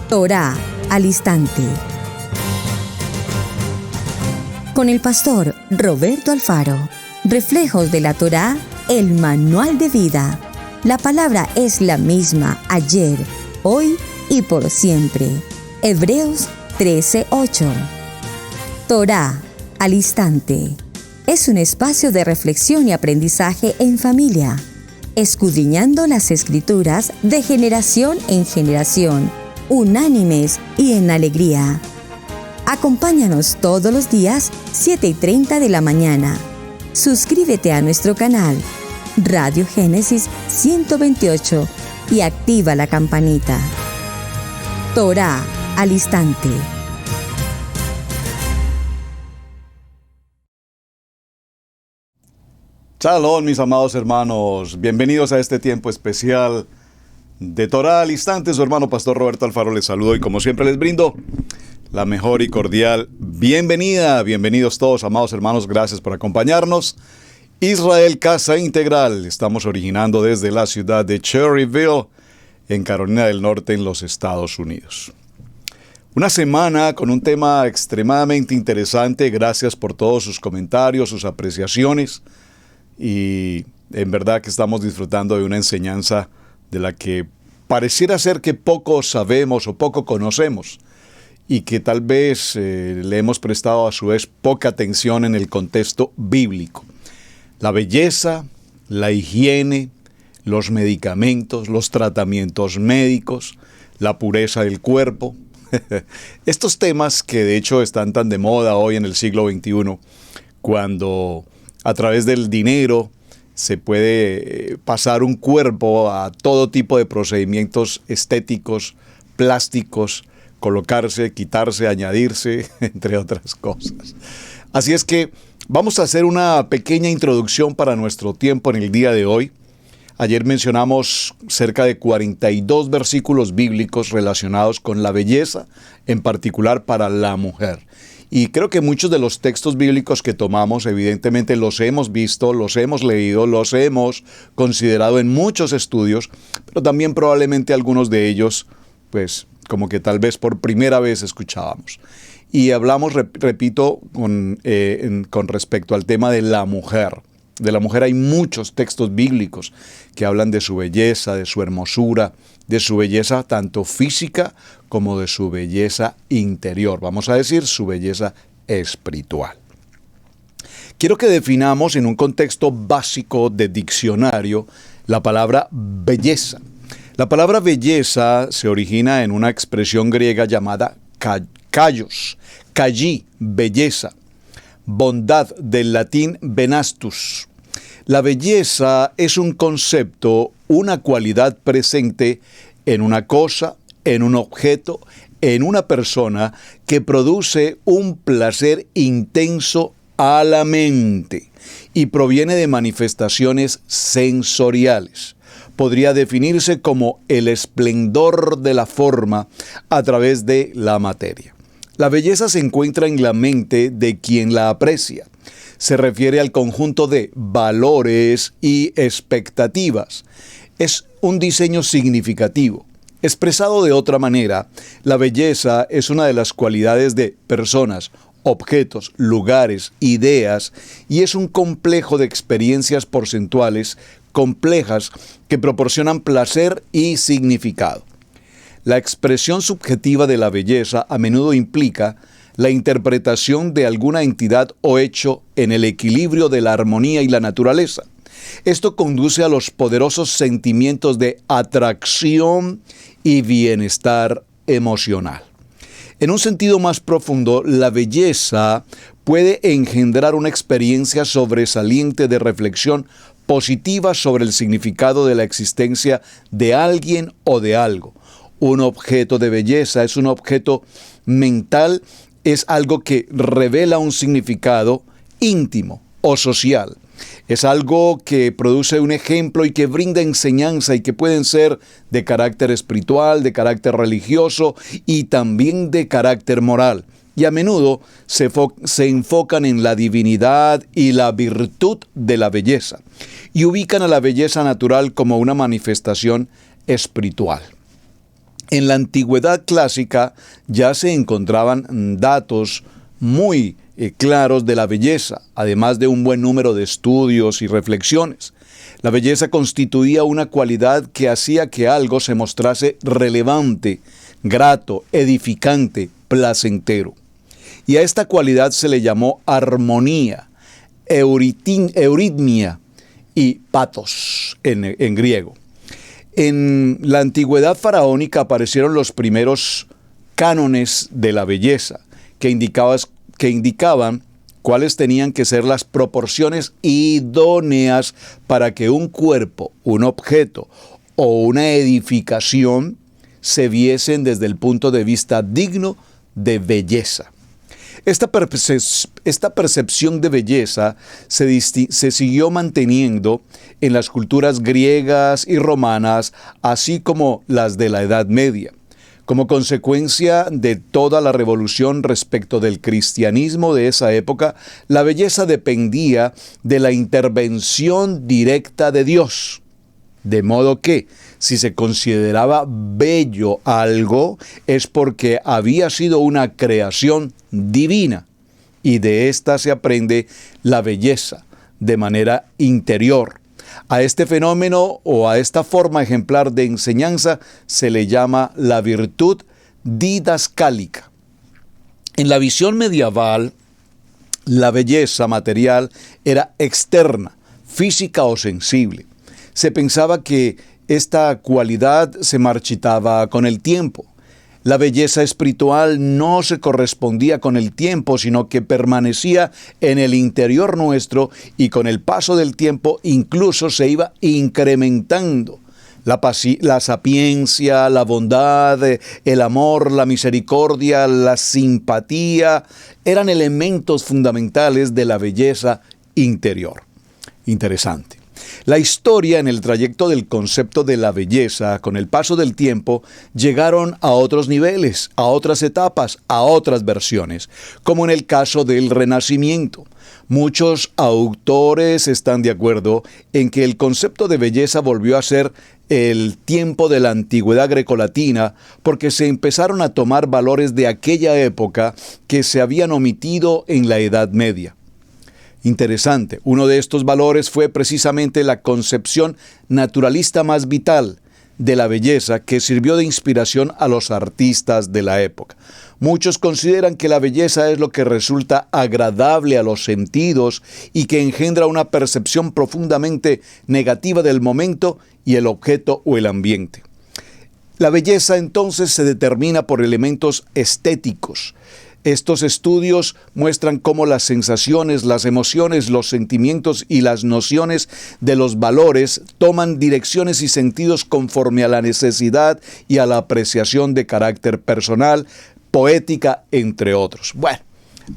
Torá al instante. Con el pastor Roberto Alfaro. Reflejos de la Torá, el manual de vida. La palabra es la misma ayer, hoy y por siempre. Hebreos 13:8. Torá al instante. Es un espacio de reflexión y aprendizaje en familia, escudriñando las Escrituras de generación en generación, unánimes y en alegría. Acompáñanos todos los días, 7:30 de la mañana. Suscríbete a nuestro canal, Radio Génesis 128, y activa la campanita. Torá al instante. Shalom, mis amados hermanos. Bienvenidos a este tiempo especial de Torá al instante. Su hermano pastor Roberto Alfaro les saludo y como siempre les brindo la mejor y cordial bienvenida. Bienvenidos todos, amados hermanos. Gracias por acompañarnos. Israel Casa Integral. Estamos originando desde la ciudad de Cherryville, en Carolina del Norte, en los Estados Unidos. Una semana con un tema extremadamente interesante. Gracias por todos sus comentarios, sus apreciaciones. Y en verdad que estamos disfrutando de una enseñanza de la que pareciera ser que poco sabemos o poco conocemos y que tal vez le hemos prestado a su vez poca atención en el contexto bíblico. La belleza, la higiene, los medicamentos, los tratamientos médicos, la pureza del cuerpo. Estos temas que de hecho están tan de moda hoy en el siglo XXI, cuando a través del dinero se puede pasar un cuerpo a todo tipo de procedimientos estéticos, plásticos, colocarse, quitarse, añadirse, entre otras cosas. Así es que vamos a hacer una pequeña introducción para nuestro tiempo en el día de hoy. Ayer mencionamos cerca de 42 versículos bíblicos relacionados con la belleza, en particular para la mujer. Y creo que muchos de los textos bíblicos que tomamos, evidentemente los hemos visto, los hemos leído, los hemos considerado en muchos estudios, pero también probablemente algunos de ellos, pues, como que tal vez por primera vez escuchábamos. Y hablamos, repito, con respecto al tema de la mujer. De la mujer hay muchos textos bíblicos que hablan de su belleza, de su hermosura, de su belleza tanto física como de su belleza interior. Vamos a decir, su belleza espiritual. Quiero que definamos en un contexto básico de diccionario la palabra belleza. La palabra belleza se origina en una expresión griega llamada kaios, kai, belleza. Bondad, del latín venastus. La belleza es un concepto, una cualidad presente en una cosa, en un objeto, en una persona que produce un placer intenso a la mente y proviene de manifestaciones sensoriales. Podría definirse como el esplendor de la forma a través de la materia. La belleza se encuentra en la mente de quien la aprecia. Se refiere al conjunto de valores y expectativas. Es un diseño significativo. Expresado de otra manera, la belleza es una de las cualidades de personas, objetos, lugares, ideas, y es un complejo de experiencias porcentuales complejas que proporcionan placer y significado. La expresión subjetiva de la belleza a menudo implica la interpretación de alguna entidad o hecho en el equilibrio de la armonía y la naturaleza. Esto conduce a los poderosos sentimientos de atracción y bienestar emocional. En un sentido más profundo, la belleza puede engendrar una experiencia sobresaliente de reflexión positiva sobre el significado de la existencia de alguien o de algo. Un objeto de belleza es un objeto mental, es algo que revela un significado íntimo o social. Es algo que produce un ejemplo y que brinda enseñanza y que pueden ser de carácter espiritual, de carácter religioso y también de carácter moral. Y a menudo se enfocan en la divinidad y la virtud de la belleza y ubican a la belleza natural como una manifestación espiritual. En la antigüedad clásica ya se encontraban datos muy claros de la belleza, además de un buen número de estudios y reflexiones. La belleza constituía una cualidad que hacía que algo se mostrase relevante, grato, edificante, placentero. Y a esta cualidad se le llamó armonía, euritmia y pathos en griego. En la antigüedad faraónica aparecieron los primeros cánones de la belleza, que indicaban cuáles tenían que ser las proporciones idóneas para que un cuerpo, un objeto o una edificación se viesen desde el punto de vista digno de belleza. Esta percepción de belleza se siguió manteniendo en las culturas griegas y romanas, así como las de la Edad Media. Como consecuencia de toda la revolución respecto del cristianismo de esa época, la belleza dependía de la intervención directa de Dios. De modo que, si se consideraba bello algo, es porque había sido una creación divina, y de ésta se aprende la belleza de manera interior. A este fenómeno o a esta forma ejemplar de enseñanza se le llama la virtud didascálica. En la visión medieval, la belleza material era externa, física o sensible. Se pensaba que esta cualidad se marchitaba con el tiempo. La belleza espiritual no se correspondía con el tiempo, sino que permanecía en el interior nuestro y con el paso del tiempo incluso se iba incrementando. La sapiencia, la bondad, el amor, la misericordia, la simpatía eran elementos fundamentales de la belleza interior. Interesante. La historia en el trayecto del concepto de la belleza, con el paso del tiempo, llegaron a otros niveles, a otras etapas, a otras versiones, como en el caso del Renacimiento. Muchos autores están de acuerdo en que el concepto de belleza volvió a ser el tiempo de la antigüedad grecolatina, porque se empezaron a tomar valores de aquella época que se habían omitido en la Edad Media. Interesante, uno de estos valores fue precisamente la concepción naturalista más vital de la belleza que sirvió de inspiración a los artistas de la época. Muchos consideran que la belleza es lo que resulta agradable a los sentidos y que engendra una percepción profundamente negativa del momento y el objeto o el ambiente. La belleza entonces se determina por elementos estéticos. Estos estudios muestran cómo las sensaciones, las emociones, los sentimientos y las nociones de los valores toman direcciones y sentidos conforme a la necesidad y a la apreciación de carácter personal, poética, entre otros. Bueno,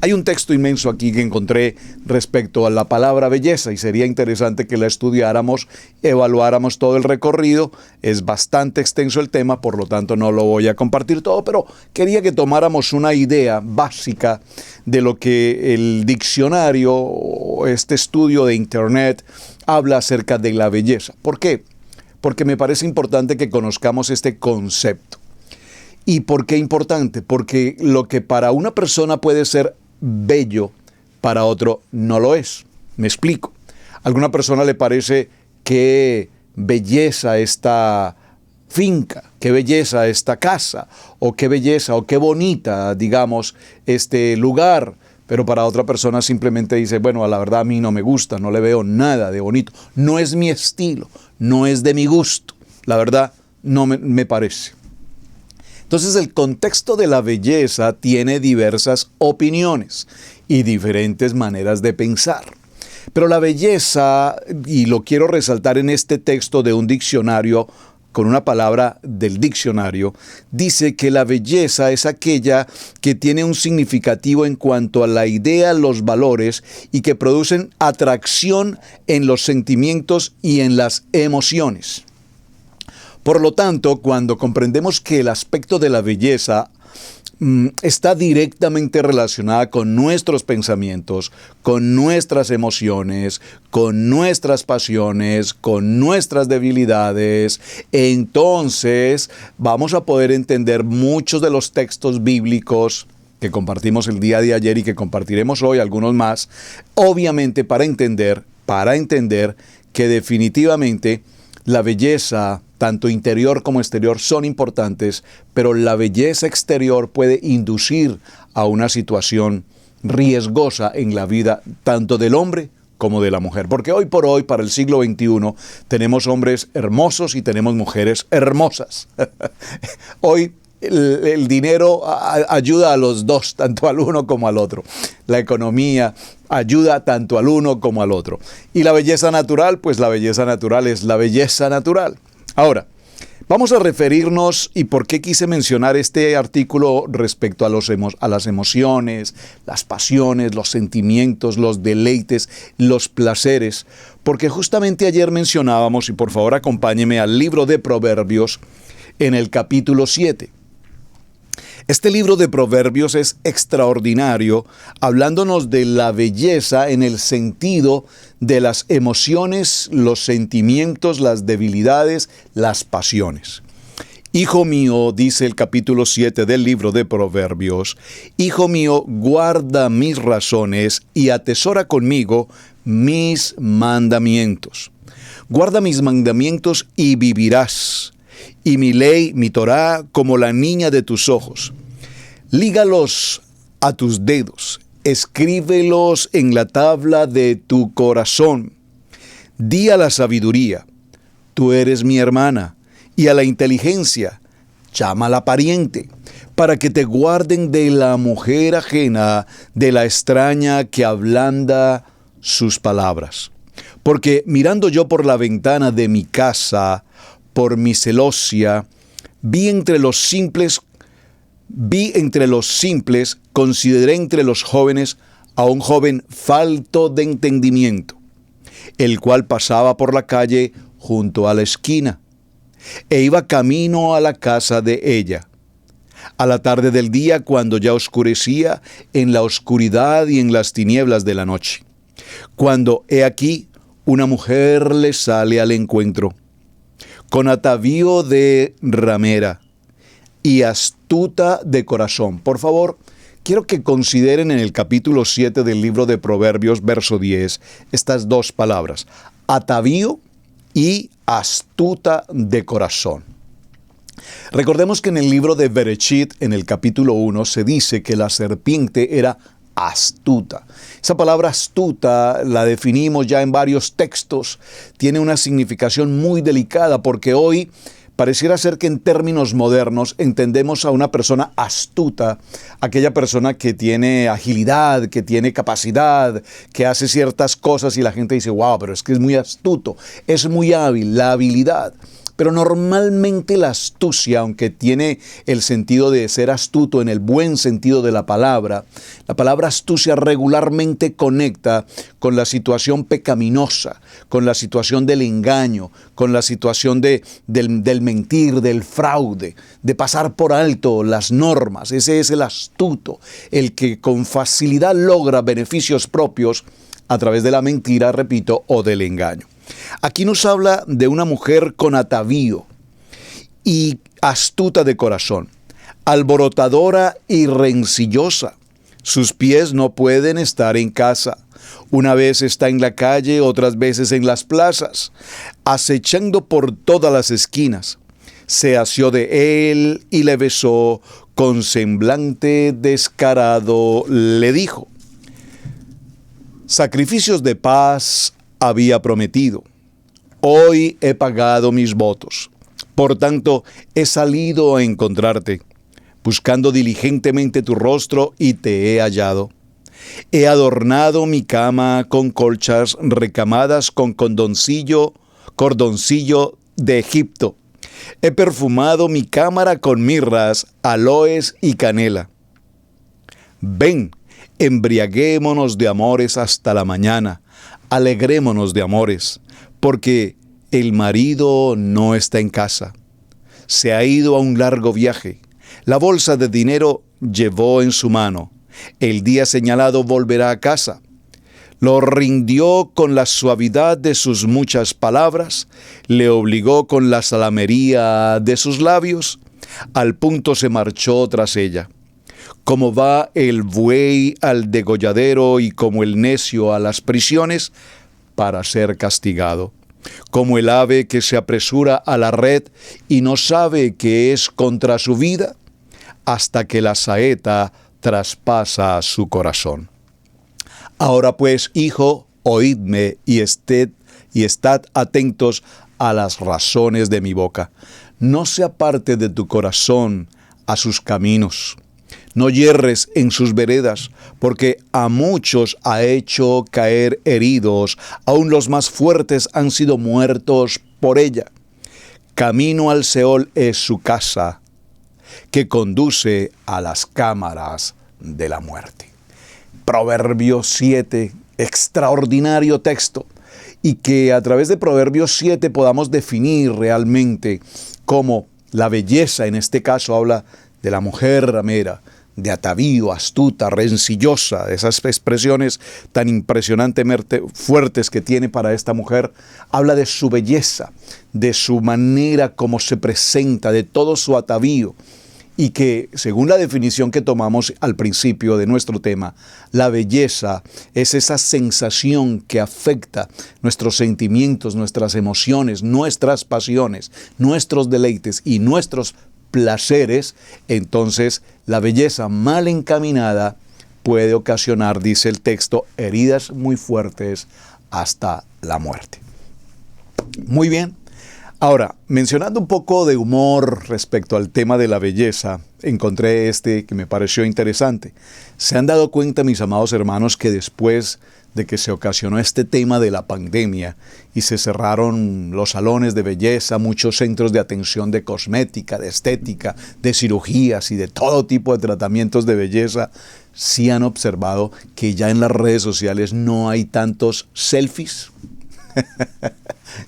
hay un texto inmenso aquí que encontré respecto a la palabra belleza y sería interesante que la estudiáramos, evaluáramos todo el recorrido. Es bastante extenso el tema, por lo tanto no lo voy a compartir todo, pero quería que tomáramos una idea básica de lo que el diccionario o este estudio de Internet habla acerca de la belleza. ¿Por qué? Porque me parece importante que conozcamos este concepto. ¿Y por qué importante? Porque lo que para una persona puede ser bello, para otro no lo es. Me explico. A alguna persona le parece qué belleza esta finca, qué belleza esta casa, o qué belleza, o qué bonita, digamos, este lugar. Pero para otra persona simplemente dice, bueno, a la verdad a mí no me gusta, no le veo nada de bonito. No es mi estilo, no es de mi gusto. La verdad, no me parece. Entonces el contexto de la belleza tiene diversas opiniones y diferentes maneras de pensar. Pero la belleza, y lo quiero resaltar en este texto de un diccionario, con una palabra del diccionario, dice que la belleza es aquella que tiene un significativo en cuanto a la idea, los valores y que producen atracción en los sentimientos y en las emociones. Por lo tanto, cuando comprendemos que el aspecto de la belleza está directamente relacionada con nuestros pensamientos, con nuestras emociones, con nuestras pasiones, con nuestras debilidades. Entonces vamos a poder entender muchos de los textos bíblicos que compartimos el día de ayer y que compartiremos hoy, algunos más, obviamente para entender que definitivamente la belleza, tanto interior como exterior, son importantes, pero la belleza exterior puede inducir a una situación riesgosa en la vida tanto del hombre como de la mujer. Porque hoy por hoy, para el siglo XXI, tenemos hombres hermosos y tenemos mujeres hermosas. Hoy el dinero ayuda a los dos, tanto al uno como al otro. La economía ayuda tanto al uno como al otro. Y la belleza natural, pues la belleza natural es la belleza natural. Ahora, vamos a referirnos, y por qué quise mencionar este artículo respecto a las emociones, las pasiones, los sentimientos, los deleites, los placeres, porque justamente ayer mencionábamos, y por favor acompáñeme al libro de Proverbios en el capítulo 7. Este libro de Proverbios es extraordinario, hablándonos de la belleza en el sentido de las emociones, los sentimientos, las debilidades, las pasiones. Hijo mío, dice el capítulo 7 del libro de Proverbios, hijo mío, guarda mis razones y atesora conmigo mis mandamientos. Guarda mis mandamientos y vivirás. Y mi ley, mi Torá, como la niña de tus ojos. Lígalos a tus dedos, escríbelos en la tabla de tu corazón. Di a la sabiduría, tú eres mi hermana, y a la inteligencia, llámala pariente, para que te guarden de la mujer ajena, de la extraña que ablanda sus palabras. Porque mirando yo por la ventana de mi casa, por mi celosia, vi entre los simples, consideré entre los jóvenes a un joven falto de entendimiento, el cual pasaba por la calle junto a la esquina, e iba camino a la casa de ella. A la tarde del día, cuando ya oscurecía, en la oscuridad y en las tinieblas de la noche, cuando, he aquí, una mujer le sale al encuentro, con atavío de ramera y astuta de corazón. Por favor, quiero que consideren en el capítulo 7 del libro de Proverbios, verso 10, estas dos palabras, atavío y astuta de corazón. Recordemos que en el libro de Bereshit, en el capítulo 1, se dice que la serpiente era astuta. Esa palabra astuta la definimos ya en varios textos. Tiene una significación muy delicada porque hoy pareciera ser que en términos modernos entendemos a una persona astuta, aquella persona que tiene agilidad, que tiene capacidad, que hace ciertas cosas y la gente dice, wow, pero es que es muy astuto, es muy hábil, la habilidad. Pero normalmente la astucia, aunque tiene el sentido de ser astuto en el buen sentido de la palabra astucia regularmente conecta con la situación pecaminosa, con la situación del engaño, con la situación del mentir, del fraude, de pasar por alto las normas. Ese es el astuto, el que con facilidad logra beneficios propios a través de la mentira, repito, o del engaño. Aquí nos habla de una mujer con atavío y astuta de corazón, alborotadora y rencillosa. Sus pies no pueden estar en casa. Una vez está en la calle, otras veces en las plazas, acechando por todas las esquinas. Se asió de él y le besó, con semblante descarado le dijo: sacrificios de paz había prometido. Hoy he pagado mis votos. Por tanto, he salido a encontrarte, buscando diligentemente tu rostro y te he hallado. He adornado mi cama con colchas recamadas con cordoncillo de Egipto. He perfumado mi cámara con mirras, aloes y canela. Ven, embriaguémonos de amores hasta la mañana. Alegrémonos de amores, porque el marido no está en casa. Se ha ido a un largo viaje. La bolsa de dinero llevó en su mano. El día señalado volverá a casa. Lo rindió con la suavidad de sus muchas palabras, le obligó con la salamería de sus labios, al punto se marchó tras ella. Como va el buey al degolladero y como el necio a las prisiones, para ser castigado. Como el ave que se apresura a la red y no sabe que es contra su vida, hasta que la saeta traspasa su corazón. Ahora pues, hijo, oídme y estad atentos a las razones de mi boca. No se aparte de tu corazón a sus caminos. No yerres en sus veredas, porque a muchos ha hecho caer heridos, aun los más fuertes han sido muertos por ella. Camino al Seol es su casa, que conduce a las cámaras de la muerte. Proverbios 7, extraordinario texto, y que a través de Proverbios 7 podamos definir realmente cómo la belleza, en este caso habla de la mujer ramera, de atavío, astuta, rencillosa, esas expresiones tan impresionantemente fuertes que tiene para esta mujer, habla de su belleza, de su manera como se presenta, de todo su atavío. Y que, según la definición que tomamos al principio de nuestro tema, la belleza es esa sensación que afecta nuestros sentimientos, nuestras emociones, nuestras pasiones, nuestros deleites y nuestros placeres. Entonces, la belleza mal encaminada puede ocasionar, dice el texto, heridas muy fuertes hasta la muerte. Muy bien. Ahora, mencionando un poco de humor respecto al tema de la belleza, encontré este que me pareció interesante. ¿Se han dado cuenta, mis amados hermanos, que después de que se ocasionó este tema de la pandemia y se cerraron los salones de belleza, muchos centros de atención de cosmética, de estética, de cirugías y de todo tipo de tratamientos de belleza, sí han observado que ya en las redes sociales no hay tantos selfies?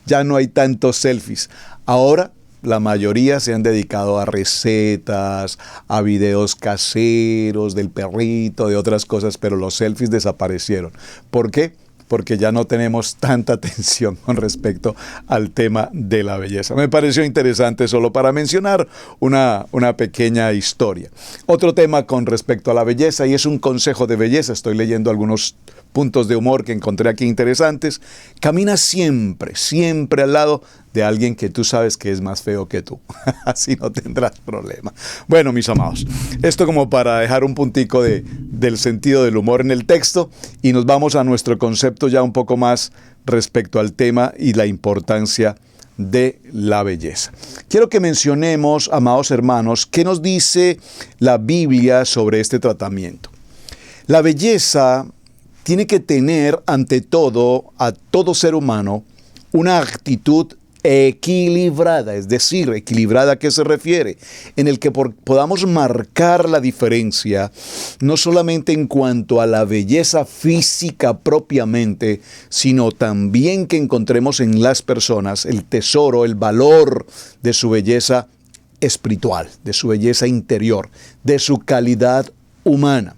Ya no hay tantos selfies. Ahora la mayoría se han dedicado a recetas, a videos caseros del perrito, de otras cosas, pero los selfies desaparecieron. ¿Por qué? Porque ya no tenemos tanta atención con respecto al tema de la belleza. Me pareció interesante solo para mencionar una pequeña historia. Otro tema con respecto a la belleza, y es un consejo de belleza, estoy leyendo algunos puntos de humor que encontré aquí interesantes. Camina siempre, siempre al lado de alguien que tú sabes que es más feo que tú. Así no tendrás problema. Bueno, mis amados, esto como para dejar un puntico del sentido del humor en el texto, y nos vamos a nuestro concepto ya un poco más respecto al tema y la importancia de la belleza. Quiero que mencionemos, amados hermanos, qué nos dice la Biblia sobre este tratamiento. La belleza tiene que tener ante todo, a todo ser humano, una actitud equilibrada, es decir, equilibrada, ¿a qué se refiere? En el que podamos marcar la diferencia, no solamente en cuanto a la belleza física propiamente, sino también que encontremos en las personas el tesoro, el valor de su belleza espiritual, de su belleza interior, de su calidad humana.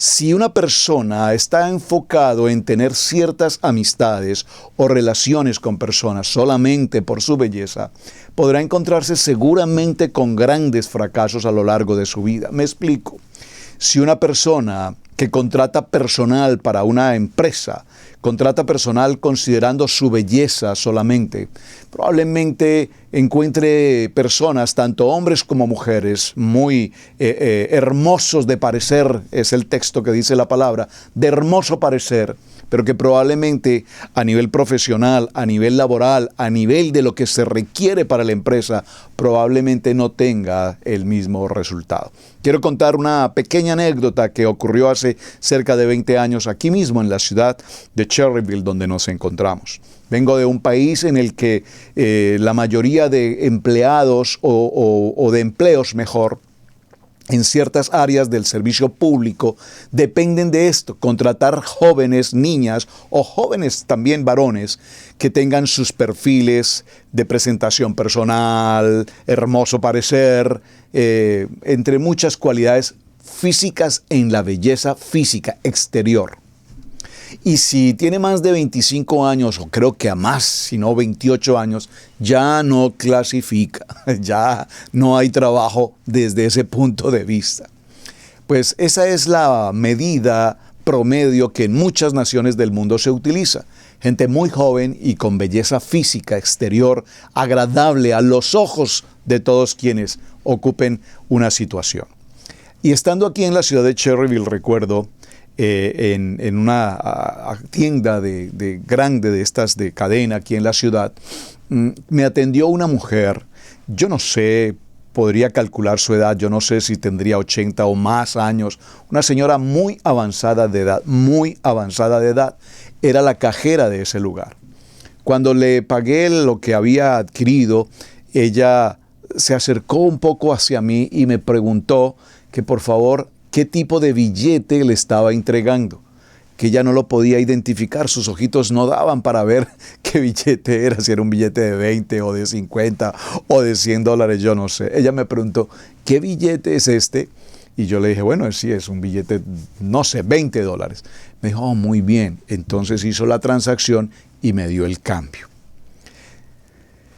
Si una persona está enfocado en tener ciertas amistades o relaciones con personas solamente por su belleza, podrá encontrarse seguramente con grandes fracasos a lo largo de su vida. Me explico. Si una persona que contrata personal para una empresa, contrata personal considerando su belleza solamente, probablemente encuentre personas, tanto hombres como mujeres, muy hermosos de parecer, es el texto que dice la palabra, de hermoso parecer, pero que probablemente a nivel profesional, a nivel laboral, a nivel de lo que se requiere para la empresa, probablemente no tenga el mismo resultado. Quiero contar una pequeña anécdota que ocurrió hace cerca de 20 años aquí mismo en la ciudad de Cherryville, donde nos encontramos. Vengo de un país en el que la mayoría de empleados o de empleos mejor, en ciertas áreas del servicio público dependen de esto, contratar jóvenes, niñas o jóvenes también varones que tengan sus perfiles de presentación personal, hermoso parecer, entre muchas cualidades físicas en la belleza física exterior. Y si tiene más de 25 años, o creo que a más, si no 28 años, ya no clasifica, ya no hay trabajo desde ese punto de vista. Pues esa es la medida promedio que en muchas naciones del mundo se utiliza. Gente muy joven y con belleza física exterior, agradable a los ojos de todos quienes ocupen una situación. Y estando aquí en la ciudad de Cherryville, recuerdo, en una tienda grande de estas de cadena aquí en la ciudad, me atendió una mujer. Yo no sé, podría calcular su edad, yo no sé si tendría 80 o más años, una señora muy avanzada de edad, muy avanzada de edad. Era la cajera de ese lugar. Cuando le pagué lo que había adquirido, ella se acercó un poco hacia mí y me preguntó que por favor, qué tipo de billete le estaba entregando, que ella no lo podía identificar, sus ojitos no daban para ver qué billete era, si era un billete de 20 o de 50 o de $100, yo no sé. Ella me preguntó, ¿qué billete es este? Y yo le dije, bueno, sí, es un billete, no sé, $20. Me dijo, oh, muy bien. Entonces hizo la transacción y me dio el cambio.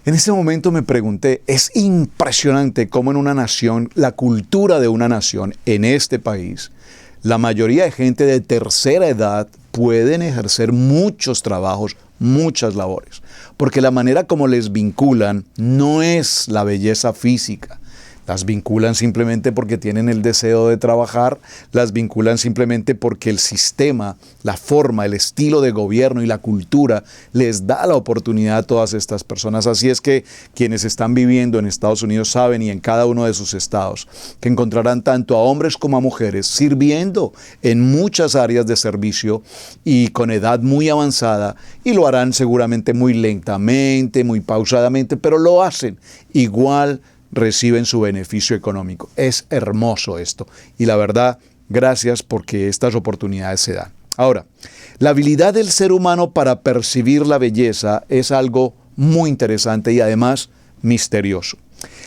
En ese momento me pregunté, es impresionante cómo en una nación, la cultura de una nación, en este país, la mayoría de gente de tercera edad pueden ejercer muchos trabajos, muchas labores, porque la manera como les vinculan no es la belleza física. Las vinculan simplemente porque tienen el deseo de trabajar, las vinculan simplemente porque el sistema, la forma, el estilo de gobierno y la cultura les da la oportunidad a todas estas personas. Así es que quienes están viviendo en Estados Unidos saben, y en cada uno de sus estados, que encontrarán tanto a hombres como a mujeres sirviendo en muchas áreas de servicio y con edad muy avanzada, y lo harán seguramente muy lentamente, muy pausadamente, pero lo hacen igual. Reciben su beneficio económico. Es hermoso esto. Y la verdad, gracias porque estas oportunidades se dan. Ahora, la habilidad del ser humano para percibir la belleza es algo muy interesante y además misterioso.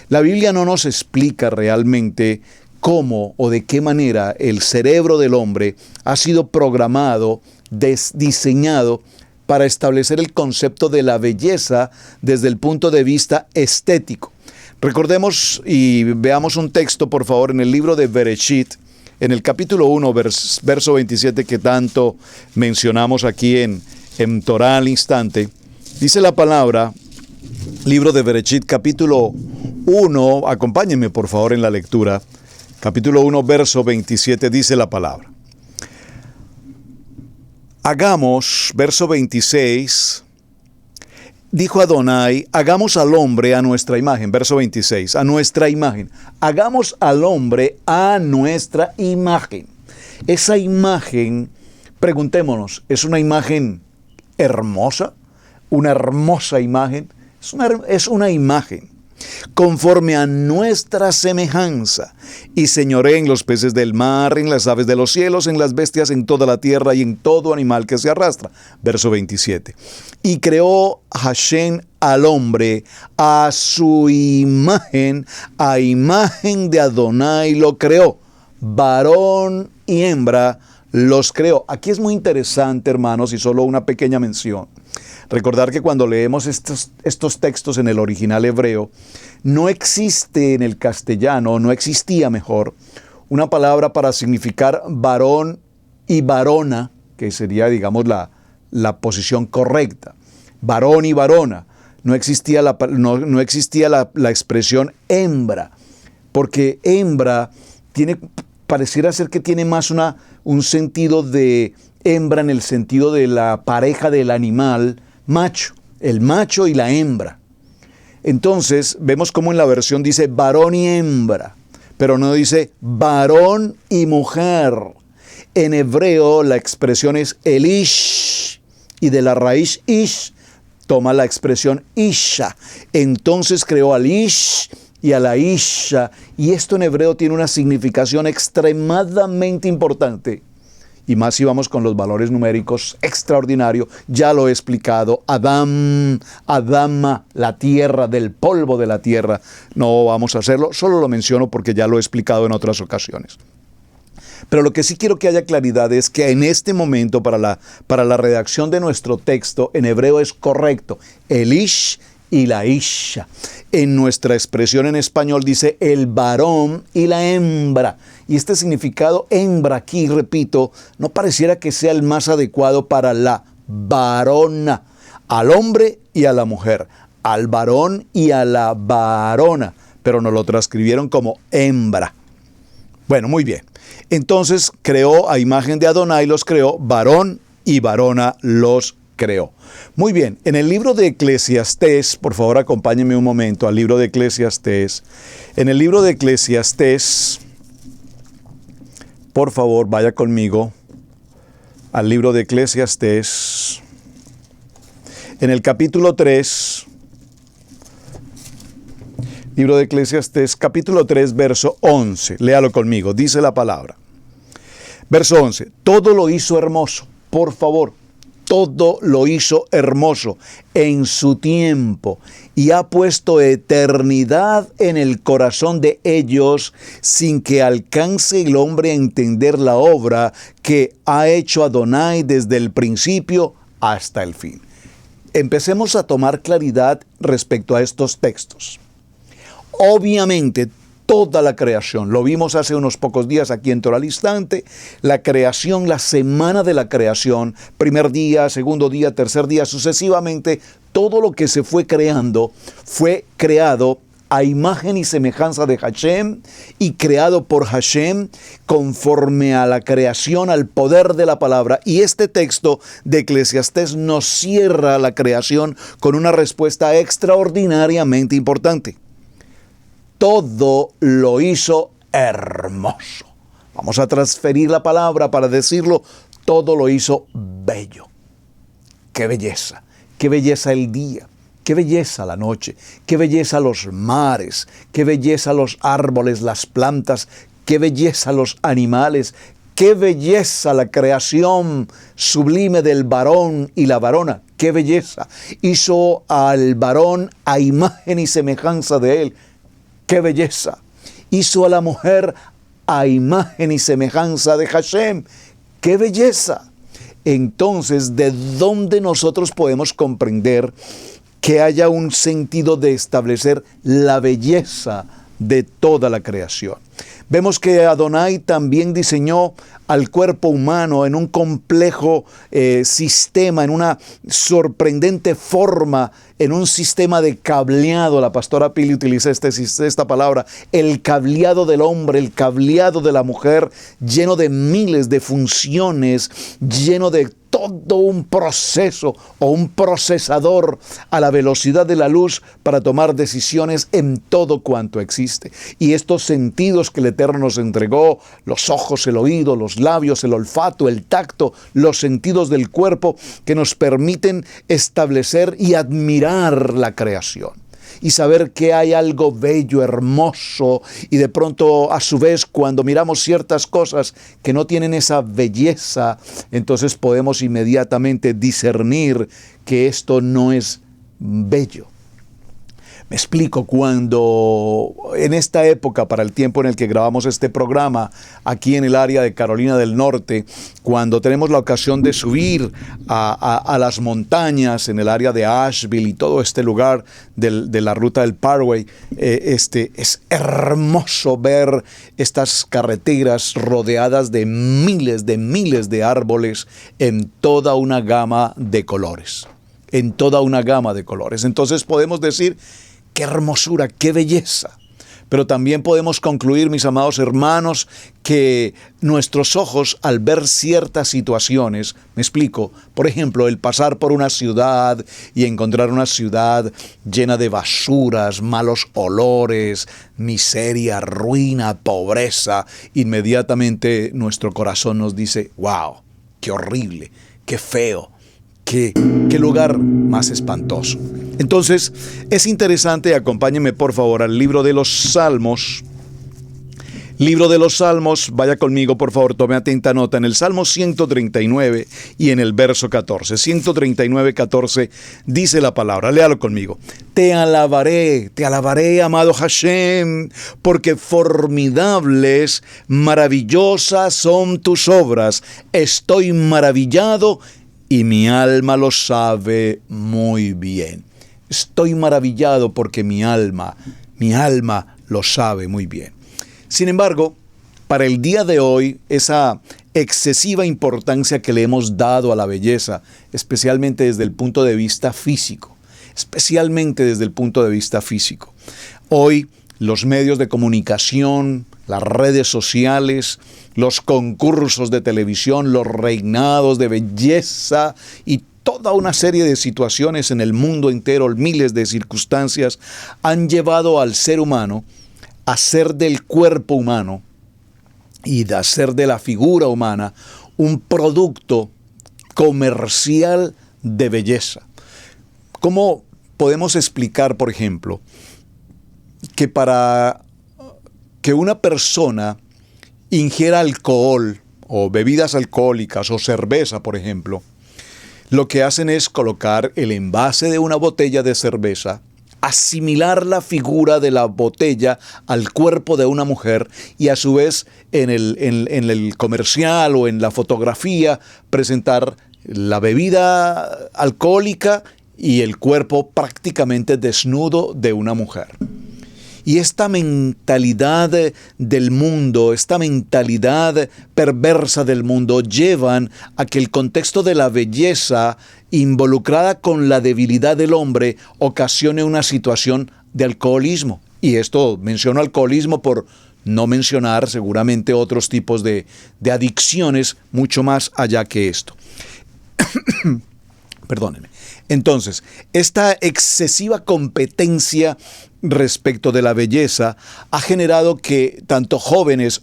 La Biblia no nos explica realmente cómo o de qué manera el cerebro del hombre ha sido programado, diseñado para establecer el concepto de la belleza desde el punto de vista estético. Recordemos y veamos un texto, por favor, en el libro de Bereshit, en el capítulo 1, verso 27, que tanto mencionamos aquí en Torah al instante. Dice la palabra, libro de Bereshit, capítulo 1, acompáñenme por favor en la lectura. Capítulo 1, verso 27, dice la palabra. Hagamos, verso 26, dijo Adonai, hagamos al hombre a nuestra imagen. Verso 26, a nuestra imagen. Hagamos al hombre a nuestra imagen. Esa imagen, preguntémonos, ¿es una imagen hermosa? ¿Una hermosa imagen? Es una imagen. Conforme a nuestra semejanza, y señoré en los peces del mar, en las aves de los cielos, en las bestias, en toda la tierra y en todo animal que se arrastra. Verso 27. Y creó Hashem al hombre a su imagen, a imagen de Adonai lo creó. Varón y hembra los creó. Aquí es muy interesante, hermanos, y solo una pequeña mención. Recordar que cuando leemos estos textos en el original hebreo, no existe en el castellano, no existía mejor, una palabra para significar varón y varona, que sería, digamos, la posición correcta. Varón y varona. No existía la expresión hembra, porque hembra pareciera ser que tiene más un sentido de hembra en el sentido de la pareja del animal macho, el macho y la hembra. Entonces vemos cómo en la versión dice varón y hembra, pero no dice varón y mujer. En hebreo la expresión es el ish, y de la raíz ish toma la expresión isha. Entonces creó al ish y a la isha, y esto en hebreo tiene una significación extremadamente importante. Y más si vamos con los valores numéricos, extraordinario, ya lo he explicado, Adama, la tierra, del polvo de la tierra. No vamos a hacerlo, solo lo menciono porque ya lo he explicado en otras ocasiones. Pero lo que sí quiero que haya claridad es que en este momento para la redacción de nuestro texto en hebreo es correcto el ish y la isha. En nuestra expresión en español dice el varón y la hembra. Y este significado hembra aquí, repito, no pareciera que sea el más adecuado para la varona, al hombre y a la mujer, al varón y a la varona, pero nos lo transcribieron como hembra. Bueno, muy bien. Entonces creó a imagen de Adonai, los creó, varón y varona los creó. Muy bien, en el libro de Eclesiastés, por favor acompáñenme un momento al libro de Eclesiastés. En el libro de Eclesiastés, por favor vaya conmigo al libro de Eclesiastés. En el capítulo 3, libro de Eclesiastés, capítulo 3, verso 11. Léalo conmigo, dice la palabra. Verso 11, todo lo hizo hermoso, por favor. Todo lo hizo hermoso en su tiempo y ha puesto eternidad en el corazón de ellos sin que alcance el hombre a entender la obra que ha hecho Adonai desde el principio hasta el fin. Empecemos a tomar claridad respecto a estos textos. Obviamente, toda la creación, lo vimos hace unos pocos días aquí en Torah al Instante, la creación, la semana de la creación, primer día, segundo día, tercer día, sucesivamente, todo lo que se fue creando fue creado a imagen y semejanza de Hashem y creado por Hashem conforme a la creación, al poder de la palabra. Y este texto de Eclesiastés nos cierra la creación con una respuesta extraordinariamente importante. Todo lo hizo hermoso. Vamos a transferir la palabra para decirlo. Todo lo hizo bello. ¡Qué belleza! ¡Qué belleza el día! ¡Qué belleza la noche! ¡Qué belleza los mares! ¡Qué belleza los árboles, las plantas! ¡Qué belleza los animales! ¡Qué belleza la creación sublime del varón y la varona! ¡Qué belleza! Hizo al varón a imagen y semejanza de él. ¡Qué belleza! Hizo a la mujer a imagen y semejanza de Hashem. ¡Qué belleza! Entonces, ¿de dónde nosotros podemos comprender que haya un sentido de establecer la belleza de toda la creación? Vemos que Adonai también diseñó al cuerpo humano en un complejo sistema, en una sorprendente forma, en un sistema de cableado. La pastora Pili utiliza esta palabra, el cableado del hombre, el cableado de la mujer, lleno de miles de funciones, lleno de todo un proceso o un procesador a la velocidad de la luz para tomar decisiones en todo cuanto existe. Y estos sentidos que el Eterno nos entregó, los ojos, el oído, los labios, el olfato, el tacto, los sentidos del cuerpo que nos permiten establecer y admirar la creación. Y saber que hay algo bello, hermoso, y de pronto a su vez cuando miramos ciertas cosas que no tienen esa belleza, entonces podemos inmediatamente discernir que esto no es bello. Me explico, cuando en esta época, para el tiempo en el que grabamos este programa, aquí en el área de Carolina del Norte, cuando tenemos la ocasión de subir a las montañas en el área de Asheville y todo este lugar de la ruta del Parkway, es hermoso ver estas carreteras rodeadas de miles de árboles en toda una gama de colores. En toda una gama de colores. Entonces podemos decir, ¡qué hermosura, qué belleza! Pero también podemos concluir, mis amados hermanos, que nuestros ojos al ver ciertas situaciones, me explico, por ejemplo, el pasar por una ciudad y encontrar una ciudad llena de basuras, malos olores, miseria, ruina, pobreza, inmediatamente nuestro corazón nos dice, ¡wow! ¡Qué horrible! ¡Qué feo! ¿Qué lugar más espantoso! Entonces, es interesante, acompáñenme por favor al libro de los Salmos. Libro de los Salmos, vaya conmigo por favor, tome atenta nota, en el Salmo 139 y en el verso 14. 139, 14 dice la palabra, léalo conmigo. Te alabaré, amado Hashem, porque formidables, maravillosas son tus obras. Estoy maravillado y mi alma lo sabe muy bien. Estoy maravillado porque mi alma lo sabe muy bien. Sin embargo, para el día de hoy, esa excesiva importancia que le hemos dado a la belleza, especialmente desde el punto de vista físico, hoy los medios de comunicación, las redes sociales, los concursos de televisión, los reinados de belleza y toda una serie de situaciones en el mundo entero, miles de circunstancias, han llevado al ser humano a hacer del cuerpo humano y de hacer de la figura humana un producto comercial de belleza. ¿Cómo podemos explicar, por ejemplo, que para que una persona ingiera alcohol o bebidas alcohólicas o cerveza, por ejemplo, lo que hacen es colocar el envase de una botella de cerveza, asimilar la figura de la botella al cuerpo de una mujer y a su vez en el comercial o en la fotografía presentar la bebida alcohólica y el cuerpo prácticamente desnudo de una mujer. Y esta mentalidad del mundo, esta mentalidad perversa del mundo llevan a que el contexto de la belleza involucrada con la debilidad del hombre ocasione una situación de alcoholismo. Y esto menciono alcoholismo por no mencionar seguramente otros tipos de adicciones mucho más allá que esto. Perdónenme. Entonces, esta excesiva competencia respecto de la belleza ha generado que tanto jóvenes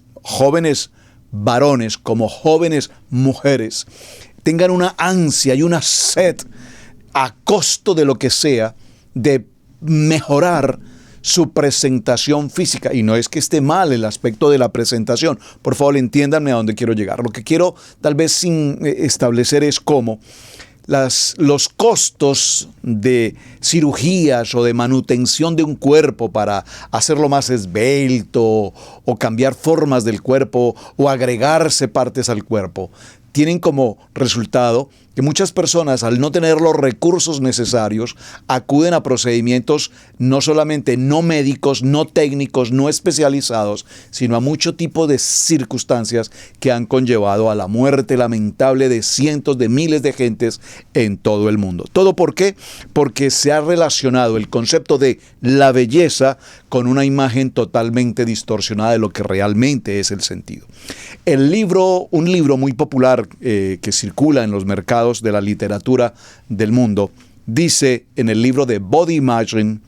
varones como jóvenes mujeres tengan una ansia y una sed a costo de lo que sea de mejorar su presentación física. Y no es que esté mal el aspecto de la presentación. Por favor, entiéndanme a dónde quiero llegar. Lo que quiero tal vez sin establecer es cómo los costos de cirugías o de manutención de un cuerpo para hacerlo más esbelto o cambiar formas del cuerpo o agregarse partes al cuerpo tienen como resultado que muchas personas, al no tener los recursos necesarios, acuden a procedimientos no solamente no médicos, no técnicos, no especializados, sino a mucho tipo de circunstancias que han conllevado a la muerte lamentable de cientos de miles de gentes en todo el mundo. ¿Todo por qué? Porque se ha relacionado el concepto de la belleza con una imagen totalmente distorsionada de lo que realmente es el sentido. Un libro muy popular que circula en los mercados de la literatura del mundo, dice en el libro de Body Imagine,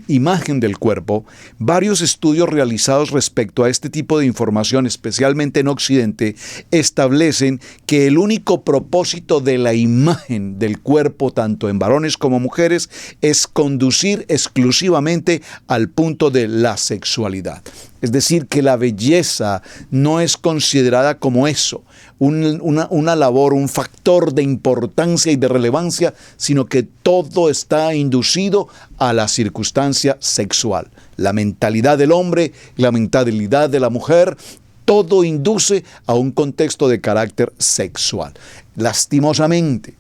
imagen del cuerpo, varios estudios realizados respecto a este tipo de información, especialmente en Occidente, establecen que el único propósito de la imagen del cuerpo, tanto en varones como mujeres, es conducir exclusivamente al punto de la sexualidad. Es decir, que la belleza no es considerada como eso, una labor, un factor de importancia y de relevancia, sino que todo está inducido a la circunstancia sexual. La mentalidad del hombre, la mentalidad de la mujer, todo induce a un contexto de carácter sexual. Lastimosamente,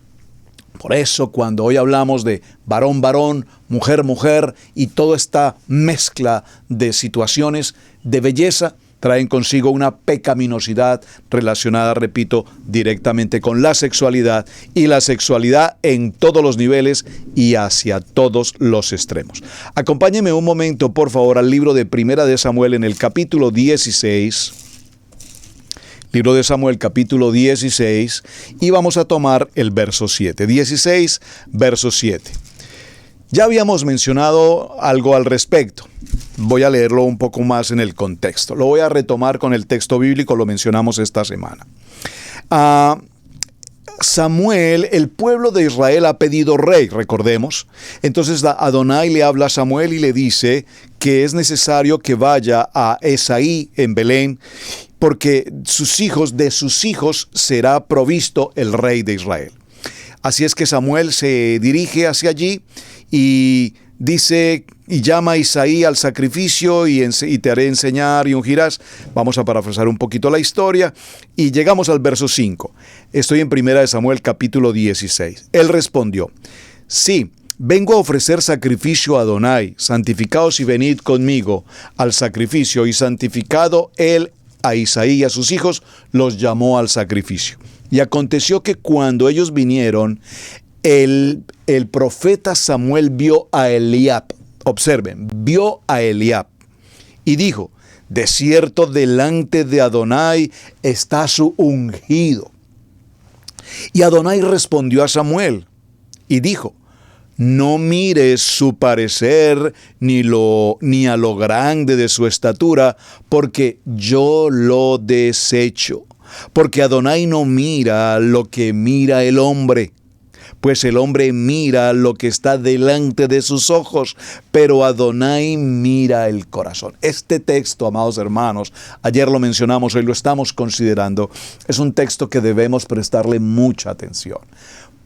por eso cuando hoy hablamos de varón, mujer y toda esta mezcla de situaciones de belleza, traen consigo una pecaminosidad relacionada, repito, directamente con la sexualidad y la sexualidad en todos los niveles y hacia todos los extremos. Acompáñenme un momento, por favor, al libro de Primera de Samuel en el capítulo 16. Libro de Samuel, capítulo 16, y vamos a tomar el verso 7. 16, verso 7. Ya habíamos mencionado algo al respecto. Voy a leerlo un poco más en el contexto. Lo voy a retomar con el texto bíblico, lo mencionamos esta semana. Samuel, el pueblo de Israel ha pedido rey, recordemos. Entonces Adonai le habla a Samuel y le dice que es necesario que vaya a Esaí en Belén, porque de sus hijos será provisto el rey de Israel. Así es que Samuel se dirige hacia allí y dice, y llama a Isaí al sacrificio y te haré enseñar y ungirás. Vamos a parafrasear un poquito la historia y llegamos al verso 5. Estoy en 1 Samuel capítulo 16. Él respondió, sí, vengo a ofrecer sacrificio a Adonai, santificaos y venid conmigo al sacrificio. Y santificado él a Isaí y a sus hijos, los llamó al sacrificio. Y aconteció que cuando ellos vinieron, el profeta Samuel vio a Eliab. Observen, vio a Eliab y dijo, de cierto delante de Adonai está su ungido. Y Adonai respondió a Samuel y dijo, no mires su parecer ni a lo grande de su estatura, porque yo lo desecho. Porque Adonai no mira lo que mira el hombre, pues el hombre mira lo que está delante de sus ojos, pero Adonai mira el corazón. Este texto, amados hermanos, ayer lo mencionamos, hoy lo estamos considerando, es un texto que debemos prestarle mucha atención.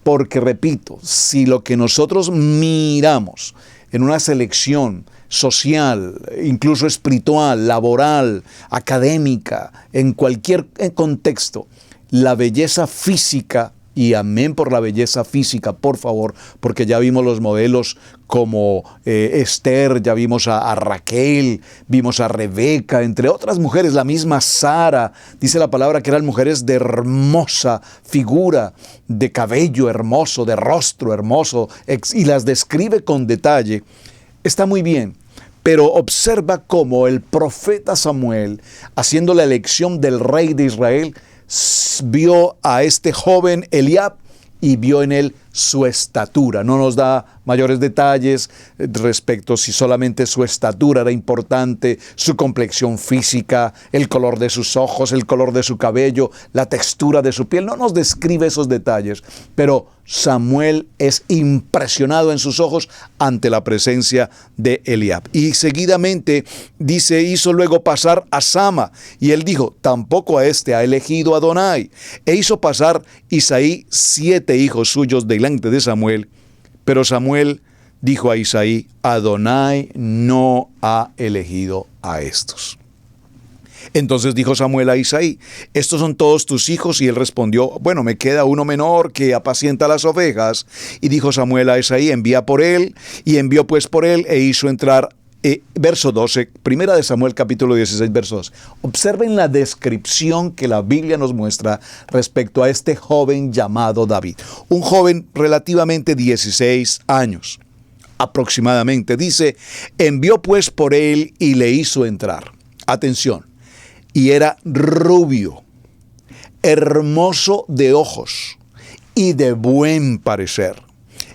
Porque, repito, si lo que nosotros miramos en una selección social, incluso espiritual, laboral, académica, en cualquier contexto, la belleza física, y amén por la belleza física, por favor, porque ya vimos los modelos como Esther, ya vimos a Raquel, vimos a Rebeca, entre otras mujeres, la misma Sara, dice la palabra que eran mujeres de hermosa figura, de cabello hermoso, de rostro hermoso, y las describe con detalle. Está muy bien, pero observa cómo el profeta Samuel, haciendo la elección del rey de Israel, vio a este joven Eliab y vio en él su estatura. No nos da mayores detalles respecto si solamente su estatura era importante, su complexión física, el color de sus ojos, el color de su cabello, la textura de su piel. No nos describe esos detalles, pero Samuel es impresionado en sus ojos ante la presencia de Eliab. Y seguidamente dice, hizo luego pasar a Sama, y él dijo, tampoco a este ha elegido Adonai. E hizo pasar Isaí 7 hijos suyos delante de Samuel, pero Samuel dijo a Isaí, Adonai no ha elegido a estos. Entonces dijo Samuel a Isaí, estos son todos tus hijos, y él respondió, bueno, me queda uno menor que apacienta las ovejas. Y dijo Samuel a Isaí, envía por él, y envió pues por él, e hizo entrar. Verso 12, 1 Samuel capítulo 16, verso 12. Observen la descripción que la Biblia nos muestra respecto a este joven llamado David. Un joven relativamente 16 años, aproximadamente. Dice, envió pues por él y le hizo entrar. Atención, y era rubio, hermoso de ojos y de buen parecer.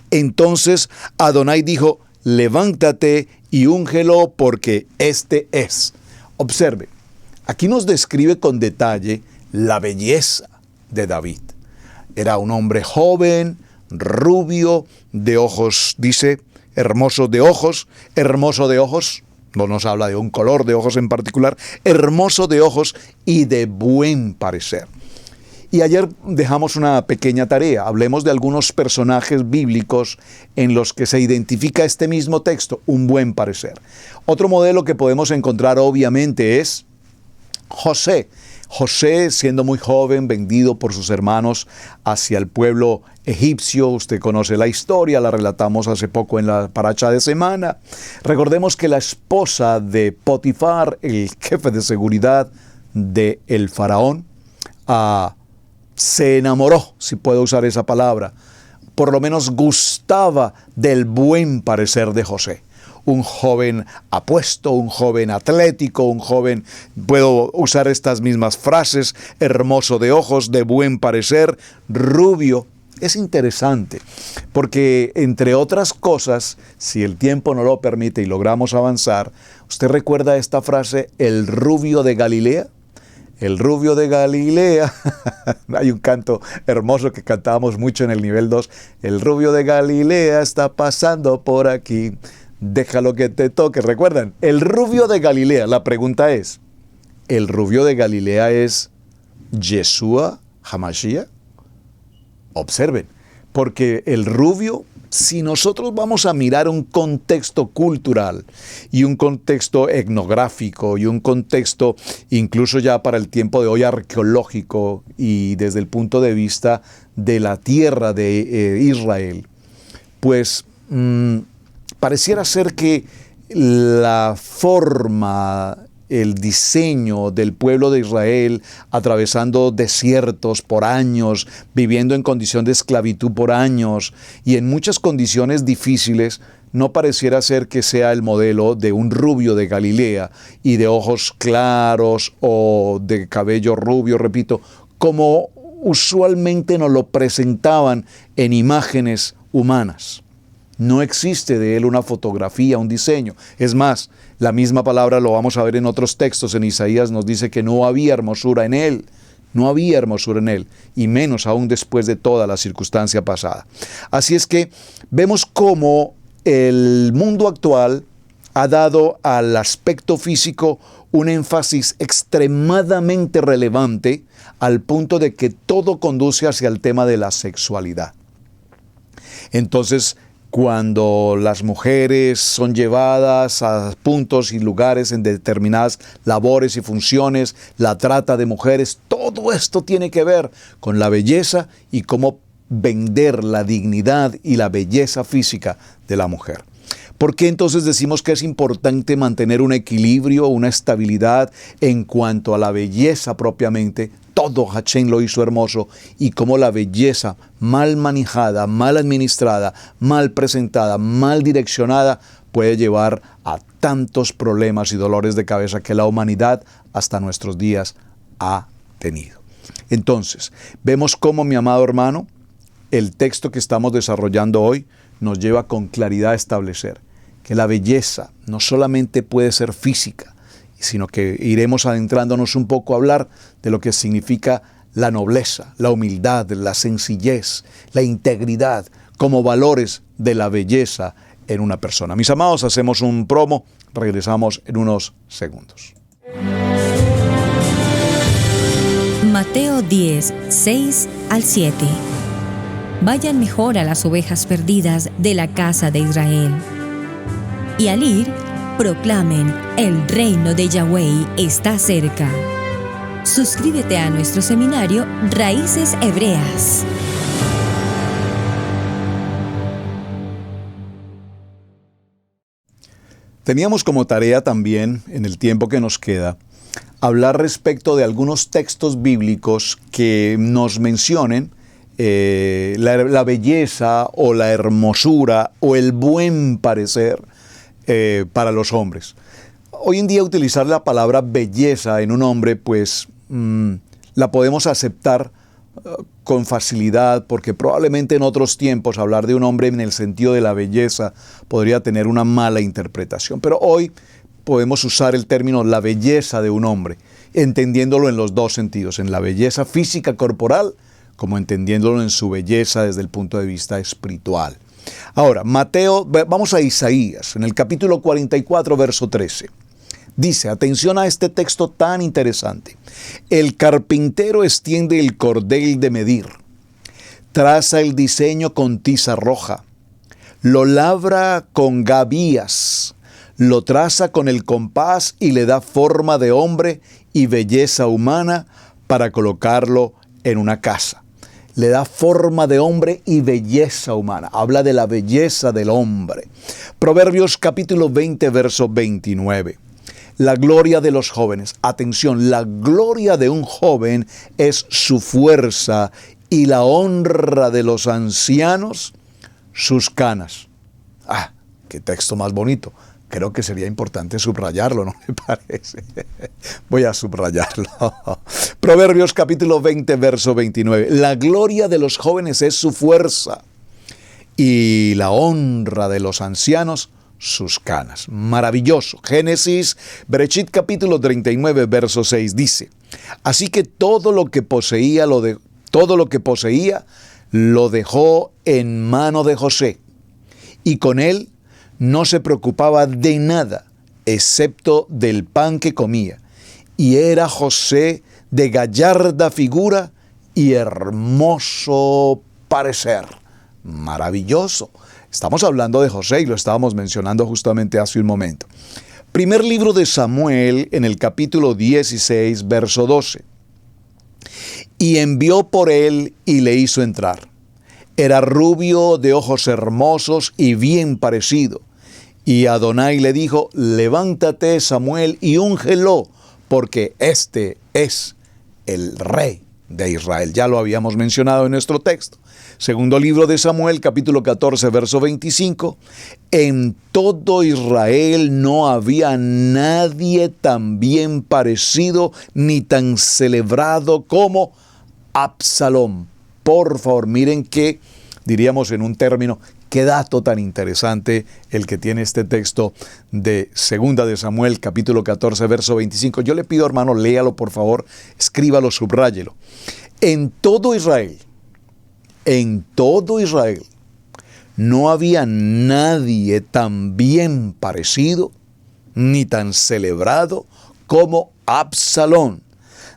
Entonces Adonai dijo, levántate y úngelo porque este es. Observe, aquí nos describe con detalle la belleza de David. Era un hombre joven, rubio, de ojos, dice, hermoso de ojos, no nos habla de un color de ojos en particular, hermoso de ojos y de buen parecer. Y ayer dejamos una pequeña tarea. Hablemos de algunos personajes bíblicos en los que se identifica este mismo texto, un buen parecer. Otro modelo que podemos encontrar obviamente es José. José, siendo muy joven, vendido por sus hermanos hacia el pueblo egipcio. Usted conoce la historia, la relatamos hace poco en la paracha de semana. Recordemos que la esposa de Potifar, el jefe de seguridad del faraón, se enamoró, si puedo usar esa palabra, por lo menos gustaba del buen parecer de José. Un joven apuesto, un joven atlético, un joven, puedo usar estas mismas frases, hermoso de ojos, de buen parecer, rubio. Es interesante, porque entre otras cosas, si el tiempo no lo permite y logramos avanzar, ¿usted recuerda esta frase, el rubio de Galilea? El rubio de Galilea, hay un canto hermoso que cantábamos mucho en el nivel 2, el rubio de Galilea está pasando por aquí, déjalo que te toque. ¿Recuerdan? El rubio de Galilea. La pregunta es, ¿el rubio de Galilea es Yeshua HaMashiach? Observen, porque el rubio, si nosotros vamos a mirar un contexto cultural y un contexto etnográfico y un contexto incluso ya para el tiempo de hoy arqueológico y desde el punto de vista de la tierra de Israel, pues pareciera ser que la forma, el diseño del pueblo de Israel, atravesando desiertos por años, viviendo en condición de esclavitud por años y en muchas condiciones difíciles, no pareciera ser que sea el modelo de un rubio de Galilea y de ojos claros o de cabello rubio, repito, como usualmente nos lo presentaban en imágenes humanas. No existe de él una fotografía, un diseño. Es más, la misma palabra lo vamos a ver en otros textos. En Isaías nos dice que no había hermosura en él. No había hermosura en él, y menos aún después de toda la circunstancia pasada. Así es que vemos cómo el mundo actual ha dado al aspecto físico un énfasis extremadamente relevante al punto de que todo conduce hacia el tema de la sexualidad. Entonces, cuando las mujeres son llevadas a puntos y lugares en determinadas labores y funciones, la trata de mujeres, todo esto tiene que ver con la belleza y cómo vender la dignidad y la belleza física de la mujer. ¿Por qué entonces decimos que es importante mantener un equilibrio, una estabilidad en cuanto a la belleza propiamente? Todo Hashem lo hizo hermoso, y cómo la belleza mal manejada, mal administrada, mal presentada, mal direccionada puede llevar a tantos problemas y dolores de cabeza que la humanidad hasta nuestros días ha tenido. Entonces, vemos cómo, mi amado hermano, el texto que estamos desarrollando hoy nos lleva con claridad a establecer que la belleza no solamente puede ser física, sino que iremos adentrándonos un poco a hablar de lo que significa la nobleza, la humildad, la sencillez, la integridad como valores de la belleza en una persona. Mis amados, hacemos un promo, regresamos en unos segundos. Mateo 10, 6 al 7. Vayan mejor a las ovejas perdidas de la casa de Israel. Y al ir, proclamen, el reino de Yahweh está cerca. Suscríbete a nuestro seminario Raíces Hebreas. Teníamos como tarea también, en el tiempo que nos queda, hablar respecto de algunos textos bíblicos que nos mencionen la belleza o la hermosura o el buen parecer para los hombres. Hoy en día utilizar la palabra belleza en un hombre, pues la podemos aceptar con facilidad, porque probablemente en otros tiempos hablar de un hombre en el sentido de la belleza podría tener una mala interpretación. Pero hoy podemos usar el término la belleza de un hombre, entendiéndolo en los dos sentidos, en la belleza física corporal, como entendiéndolo en su belleza desde el punto de vista espiritual. Ahora, vamos a Isaías, en el capítulo 44, verso 13. Dice, atención a este texto tan interesante. El carpintero extiende el cordel de medir, traza el diseño con tiza roja, lo labra con gavillas, lo traza con el compás y le da forma de hombre y belleza humana para colocarlo en una casa. Le da forma de hombre y belleza humana. Habla de la belleza del hombre. Proverbios capítulo 20, verso 29. La gloria de los jóvenes. Atención, la gloria de un joven es su fuerza y la honra de los ancianos, sus canas. ¡Ah, qué texto más bonito! Creo que sería importante subrayarlo, ¿no me parece? Voy a subrayarlo. Proverbios capítulo 20, verso 29. La gloria de los jóvenes es su fuerza y la honra de los ancianos, sus canas. Maravilloso. Génesis, Bereshit capítulo 39, verso 6 dice, así que todo lo que poseía lo dejó en mano de José, y con él no se preocupaba de nada, excepto del pan que comía. Y era José de gallarda figura y hermoso parecer. Maravilloso. Estamos hablando de José y lo estábamos mencionando justamente hace un momento. Primer libro de Samuel, en el capítulo 16, verso 12. Y envió por él y le hizo entrar. Era rubio, de ojos hermosos y bien parecido. Y Adonai le dijo: levántate, Samuel, y úngelo, porque este es el rey de Israel. Ya lo habíamos mencionado en nuestro texto. Segundo libro de Samuel, capítulo 14, verso 25. En todo Israel no había nadie tan bien parecido ni tan celebrado como Absalón. Por favor, miren que, diríamos en un término, qué dato tan interesante el que tiene este texto de Segunda de Samuel, capítulo 14, verso 25. Yo le pido, hermano, léalo por favor, escríbalo, subráyelo. En todo Israel no había nadie tan bien parecido ni tan celebrado como Absalón.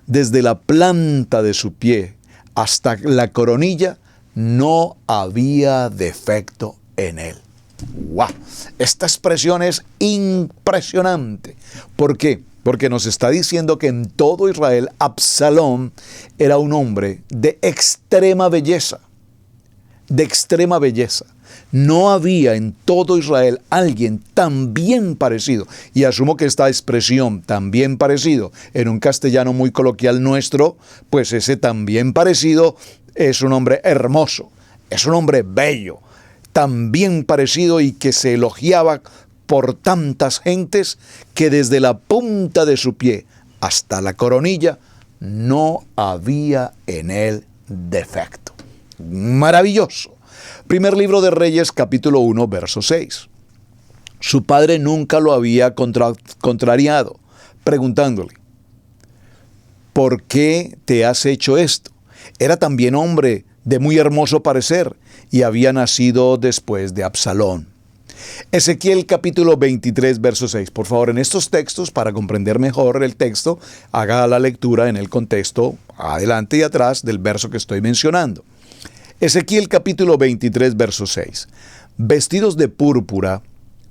Desde la planta de su pie hasta la coronilla no había defecto en él. ¡Wow! Esta expresión es impresionante. ¿Por qué? Porque nos está diciendo que en todo Israel Absalón era un hombre de extrema belleza. De extrema belleza. No había en todo Israel alguien tan bien parecido. Y asumo que esta expresión, tan bien parecido, en un castellano muy coloquial nuestro, pues ese tan bien parecido es un hombre hermoso, es un hombre bello, tan bien parecido y que se elogiaba por tantas gentes que desde la punta de su pie hasta la coronilla no había en él defecto. Maravilloso. Primer libro de Reyes, capítulo 1, verso 6. Su padre nunca lo había contrariado, preguntándole: ¿por qué te has hecho esto? Era también hombre de muy hermoso parecer y había nacido después de Absalón. Ezequiel capítulo 23, verso 6. Por favor, en estos textos, para comprender mejor el texto, haga la lectura en el contexto adelante y atrás del verso que estoy mencionando. Ezequiel capítulo 23, verso 6. Vestidos de púrpura,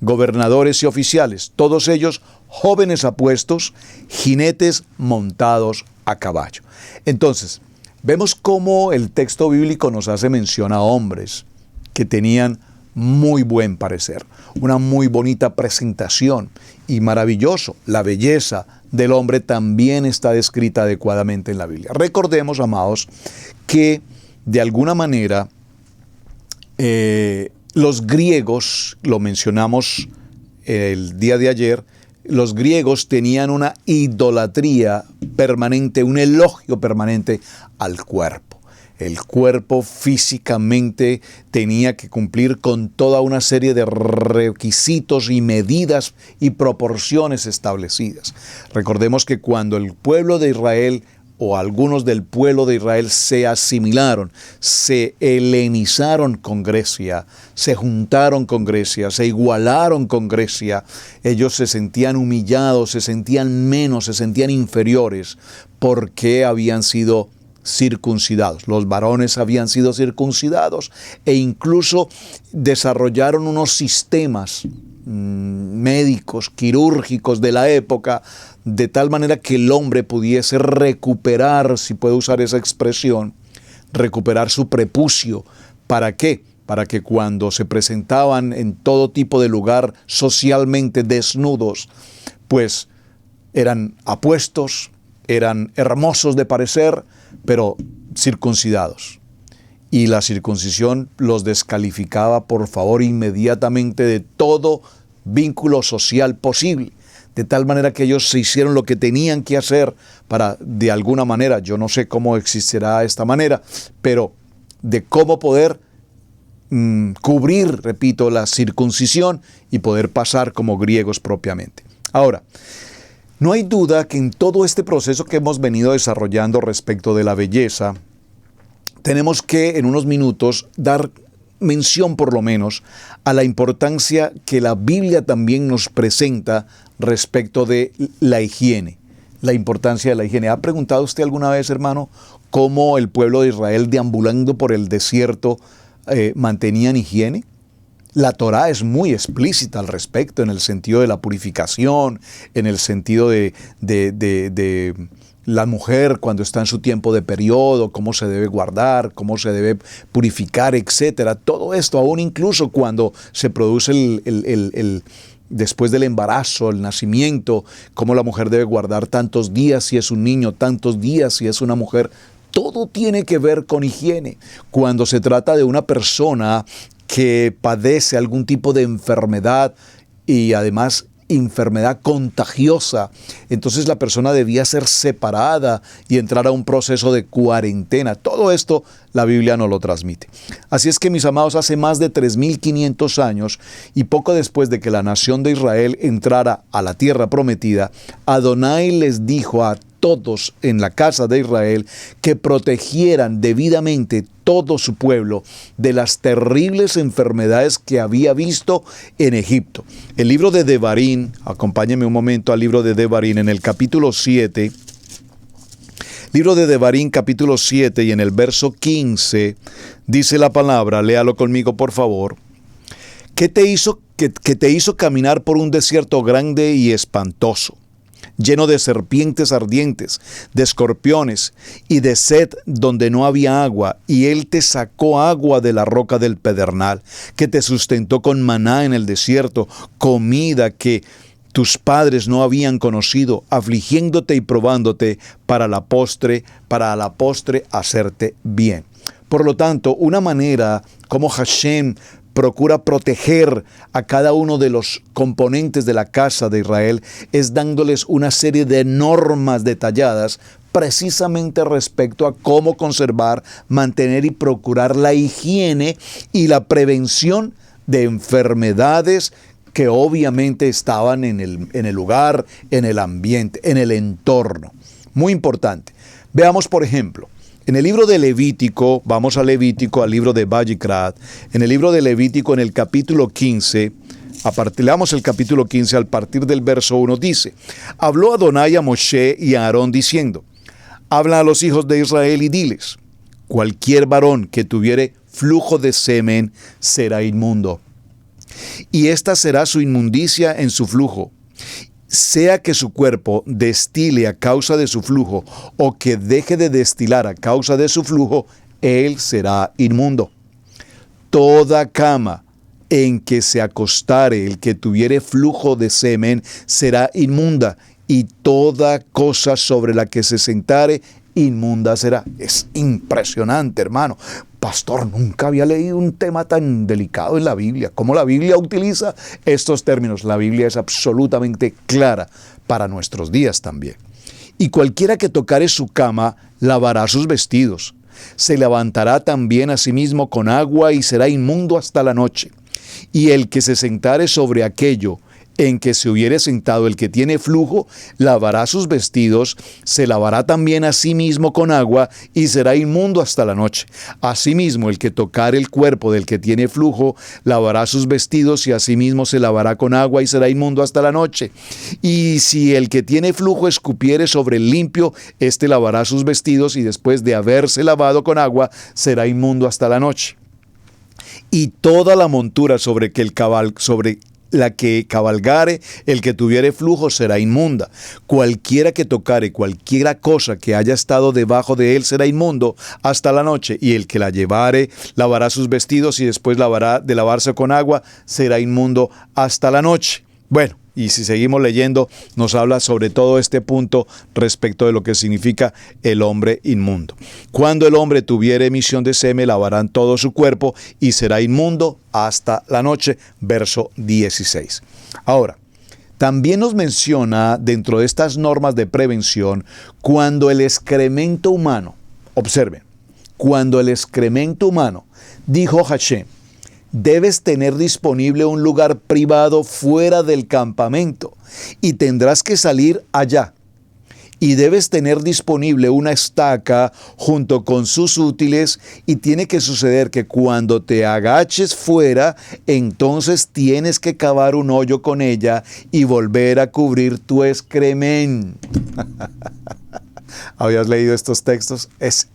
gobernadores y oficiales, todos ellos jóvenes apuestos, jinetes montados a caballo. Entonces, vemos cómo el texto bíblico nos hace mención a hombres que tenían muy buen parecer, una muy bonita presentación y maravilloso. La belleza del hombre también está descrita adecuadamente en la Biblia. Recordemos, amados, que de alguna manera los griegos, lo mencionamos el día de ayer, los griegos tenían una idolatría permanente, un elogio permanente al cuerpo. El cuerpo físicamente tenía que cumplir con toda una serie de requisitos y medidas y proporciones establecidas. Recordemos que cuando el pueblo de Israel o algunos del pueblo de Israel se asimilaron, se helenizaron con Grecia, se juntaron con Grecia, se igualaron con Grecia, ellos se sentían humillados, se sentían menos, se sentían inferiores porque habían sido circuncidados. Los varones habían sido circuncidados e incluso desarrollaron unos sistemas médicos, quirúrgicos de la época, de tal manera que el hombre pudiese recuperar, si puedo usar esa expresión, recuperar su prepucio. ¿Para qué? Para que cuando se presentaban en todo tipo de lugar socialmente desnudos, pues eran apuestos, eran hermosos de parecer, pero circuncidados. Y la circuncisión los descalificaba, por favor, inmediatamente de todo vínculo social posible. De tal manera que ellos se hicieron lo que tenían que hacer para, de alguna manera, yo no sé cómo existirá esta manera, pero de cómo poder cubrir, repito, la circuncisión y poder pasar como griegos propiamente. Ahora, no hay duda que en todo este proceso que hemos venido desarrollando respecto de la belleza, tenemos que en unos minutos dar mención por lo menos a la importancia que la Biblia también nos presenta respecto de la higiene, la importancia de la higiene. ¿Ha preguntado usted alguna vez, hermano, cómo el pueblo de Israel deambulando por el desierto mantenían higiene? La Torá es muy explícita al respecto en el sentido de la purificación, en el sentido de la mujer cuando está en su tiempo de periodo, cómo se debe guardar, cómo se debe purificar, etcétera. Todo esto, aún incluso cuando se produce después del embarazo, el nacimiento, cómo la mujer debe guardar tantos días si es un niño, tantos días si es una mujer. Todo tiene que ver con higiene. Cuando se trata de una persona que padece algún tipo de enfermedad y además enfermedad contagiosa, entonces la persona debía ser separada y entrar a un proceso de cuarentena. Todo esto la Biblia nos lo transmite. Así es que, mis amados, hace más de 3.500 años y poco después de que la nación de Israel entrara a la tierra prometida, Adonai les dijo a todos en la casa de Israel que protegieran debidamente todo su pueblo de las terribles enfermedades que había visto en Egipto. El libro de Devarim, acompáñenme un momento al libro de Devarim, en el capítulo 7, libro de Devarim, capítulo 7, y en el verso 15, dice la palabra, léalo conmigo por favor, que te hizo caminar por un desierto grande y espantoso, lleno de serpientes ardientes, de escorpiones y de sed donde no había agua, y él te sacó agua de la roca del pedernal, que te sustentó con maná en el desierto, comida que tus padres no habían conocido, afligiéndote y probándote para la postre hacerte bien. Por lo tanto, una manera como Hashem procura proteger a cada uno de los componentes de la casa de Israel es dándoles una serie de normas detalladas precisamente respecto a cómo conservar, mantener y procurar la higiene y la prevención de enfermedades que obviamente estaban en el lugar, en el ambiente, en el entorno. Muy importante. Veamos, por ejemplo, en el libro de Levítico, vamos a Levítico, al libro de Vayikrat, en el libro de Levítico, en el capítulo 15, leamos el capítulo 15, al partir del verso 1, dice: habló Adonai a Moshe y a Aarón diciendo: habla a los hijos de Israel y diles: cualquier varón que tuviere flujo de semen será inmundo, y esta será su inmundicia en su flujo. Sea que su cuerpo destile a causa de su flujo o que deje de destilar a causa de su flujo, él será inmundo. Toda cama en que se acostare el que tuviere flujo de semen será inmunda, y toda cosa sobre la que se sentare inmunda será. Es impresionante, hermano. Pastor, nunca había leído un tema tan delicado en la Biblia. ¿Cómo la Biblia utiliza estos términos? La Biblia es absolutamente clara para nuestros días también. Y cualquiera que tocare su cama lavará sus vestidos. Se levantará también a sí mismo con agua y será inmundo hasta la noche. Y el que se sentare sobre aquello en que se hubiere sentado el que tiene flujo, lavará sus vestidos, se lavará también a sí mismo con agua y será inmundo hasta la noche. Asimismo, el que tocare el cuerpo del que tiene flujo, lavará sus vestidos y asimismo se lavará con agua y será inmundo hasta la noche. Y si el que tiene flujo escupiere sobre el limpio, éste lavará sus vestidos y después de haberse lavado con agua, será inmundo hasta la noche. Y toda la montura sobre la que cabalgare, el que tuviere flujo será inmunda. Cualquiera que tocare cualquiera cosa que haya estado debajo de él será inmundo hasta la noche, y el que la llevare lavará sus vestidos y después de lavarse con agua será inmundo hasta la noche. Bueno, y si seguimos leyendo, nos habla sobre todo este punto respecto de lo que significa el hombre inmundo. Cuando el hombre tuviere emisión de semen, lavarán todo su cuerpo y será inmundo hasta la noche. Verso 16. Ahora, también nos menciona dentro de estas normas de prevención, cuando el excremento humano, observen, cuando el excremento humano, dijo Hashem, debes tener disponible un lugar privado fuera del campamento y tendrás que salir allá. y debes tener disponible una estaca junto con sus útiles, y tiene que suceder que cuando te agaches fuera, entonces tienes que cavar un hoyo con ella y volver a cubrir tu excremento. ¿Habías leído estos textos? Es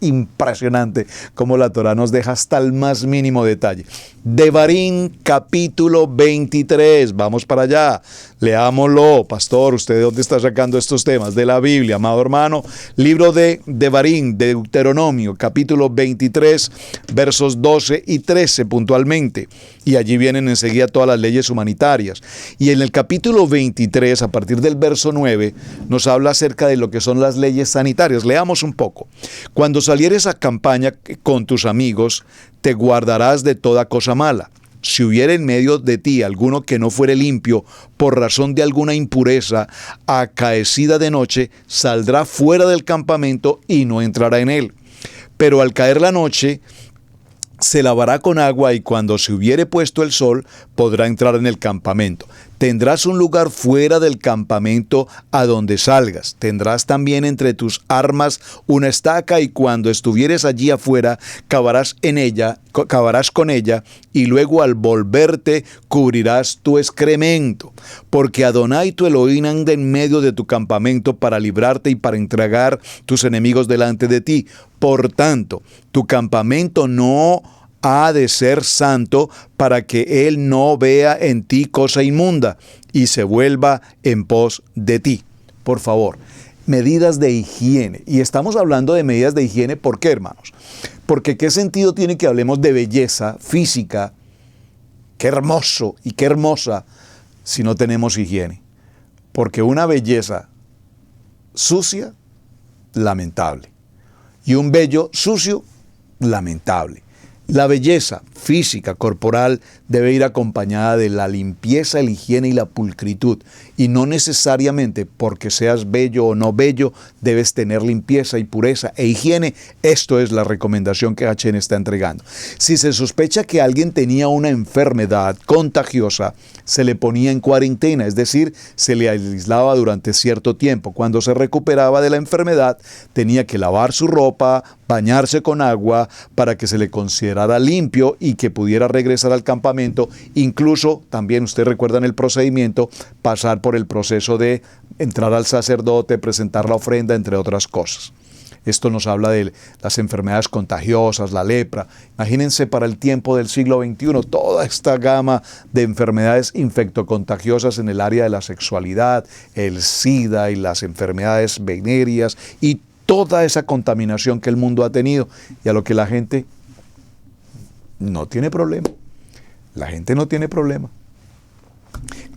impresionante cómo la Torá nos deja hasta el más mínimo detalle. Devarim, capítulo 23. Vamos para allá. Leámoslo. Pastor, ¿usted de dónde está sacando estos temas? De la Biblia, amado hermano. Libro de Devarim, de Deuteronomio, capítulo 23, versos 12 y 13 puntualmente. Y allí vienen enseguida todas las leyes humanitarias. Y en el capítulo 23, a partir del verso 9, nos habla acerca de lo que son las leyes sanitarias. Leamos un poco. Cuando salieres a campaña con tus amigos, te guardarás de toda cosa mala. Si hubiera en medio de ti alguno que no fuere limpio por razón de alguna impureza acaecida de noche, saldrá fuera del campamento y no entrará en él. Pero al caer la noche, se lavará con agua, y cuando se hubiere puesto el sol, podrá entrar en el campamento. Tendrás un lugar fuera del campamento a donde salgas. Tendrás también entre tus armas una estaca, y cuando estuvieres allí afuera, cavarás con ella, y luego al volverte cubrirás tu excremento. Porque Adonai tu Elohim anda en medio de tu campamento para librarte y para entregar tus enemigos delante de ti. Por tanto, tu campamento no ha de ser santo, para que él no vea en ti cosa inmunda y se vuelva en pos de ti. Por favor, medidas de higiene. Y estamos hablando de medidas de higiene, ¿por qué, hermanos? Porque ¿qué sentido tiene que hablemos de belleza física? Qué hermoso y qué hermosa si no tenemos higiene. Porque una belleza sucia, lamentable. Y un bello sucio, lamentable. La belleza física, corporal, debe ir acompañada de la limpieza, la higiene y la pulcritud. Y no necesariamente porque seas bello o no bello, debes tener limpieza y pureza e higiene. Esto es la recomendación que Hachén está entregando. Si se sospecha que alguien tenía una enfermedad contagiosa, se le ponía en cuarentena, es decir, se le aislaba durante cierto tiempo. Cuando se recuperaba de la enfermedad, tenía que lavar su ropa, bañarse con agua para que se le considerara limpio y que pudiera regresar al campamento. Incluso, también usted recuerda en el procedimiento, pasar por el proceso de entrar al sacerdote, presentar la ofrenda, entre otras cosas. Esto nos habla de las enfermedades contagiosas, la lepra. Imagínense para el tiempo del siglo XXI, toda esta gama de enfermedades infectocontagiosas en el área de la sexualidad, el SIDA y las enfermedades venéreas y toda esa contaminación que el mundo ha tenido, y a lo que la gente no tiene problema. La gente no tiene problema.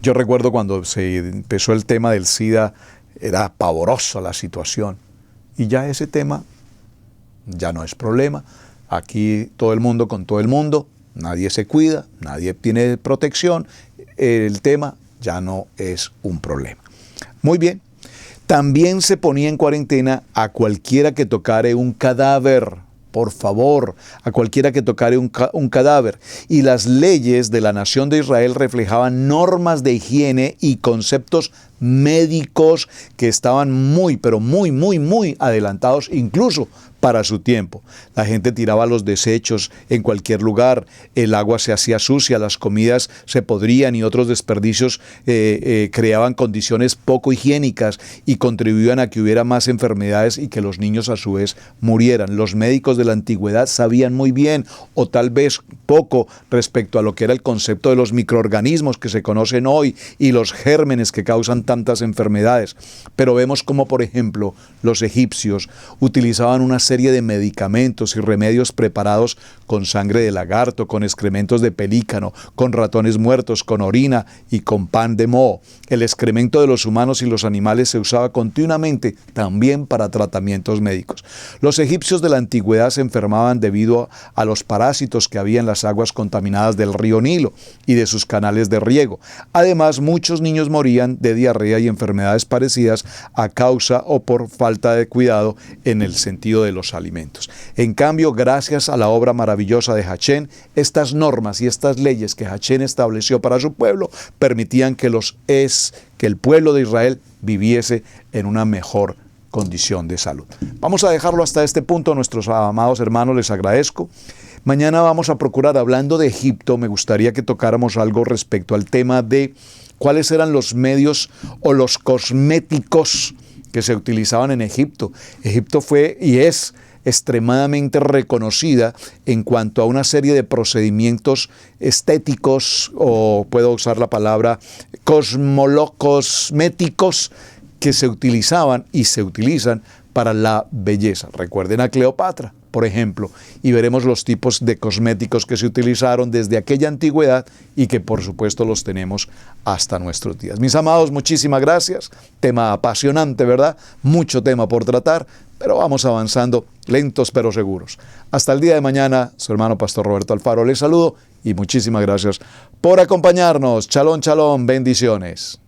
Yo recuerdo cuando se empezó el tema del SIDA, era pavorosa la situación. Y ya ese tema ya no es problema. Aquí todo el mundo con todo el mundo, nadie se cuida, nadie tiene protección. El tema ya no es un problema. Muy bien. También se ponía en cuarentena a cualquiera que tocare un cadáver. Por favor, a cualquiera que tocare un cadáver. Y las leyes de la nación de Israel reflejaban normas de higiene y conceptos médicos que estaban muy adelantados incluso para su tiempo. La gente tiraba los desechos en cualquier lugar, el agua se hacía sucia, las comidas se podrían y otros desperdicios creaban condiciones poco higiénicas y contribuían a que hubiera más enfermedades y que los niños a su vez murieran. Los médicos de la antigüedad sabían muy bien, o tal vez poco, respecto a lo que era el concepto de los microorganismos que se conocen hoy y los gérmenes que causan tantas enfermedades. Pero vemos como, por ejemplo, los egipcios utilizaban una serie de medicamentos y remedios preparados con sangre de lagarto, con excrementos de pelícano, con ratones muertos, con orina y con pan de moho. El excremento de los humanos y los animales se usaba continuamente también para tratamientos médicos. Los egipcios de la antigüedad se enfermaban debido a los parásitos que había en las aguas contaminadas del río Nilo y de sus canales de riego. Además, muchos niños morían de diarrea y enfermedades parecidas a causa o por falta de cuidado en el sentido de los alimentos. En cambio, gracias a la obra maravillosa de Hachén, estas normas y estas leyes que Hachén estableció para su pueblo permitían que el pueblo de Israel viviese en una mejor condición de salud. Vamos a dejarlo hasta este punto, nuestros amados hermanos, les agradezco. Mañana vamos a procurar, hablando de Egipto, me gustaría que tocáramos algo respecto al tema de cuáles eran los medios o los cosméticos que se utilizaban en Egipto. Egipto fue y es extremadamente reconocida en cuanto a una serie de procedimientos estéticos, o puedo usar la palabra cosméticos, que se utilizaban y se utilizan para la belleza. Recuerden a Cleopatra, por ejemplo, y veremos los tipos de cosméticos que se utilizaron desde aquella antigüedad y que por supuesto los tenemos hasta nuestros días. Mis amados, muchísimas gracias. Tema apasionante, ¿verdad? Mucho tema por tratar, pero vamos avanzando, lentos pero seguros. Hasta el día de mañana, su hermano Pastor Roberto Alfaro les saludo y muchísimas gracias por acompañarnos. Shalom, shalom, bendiciones.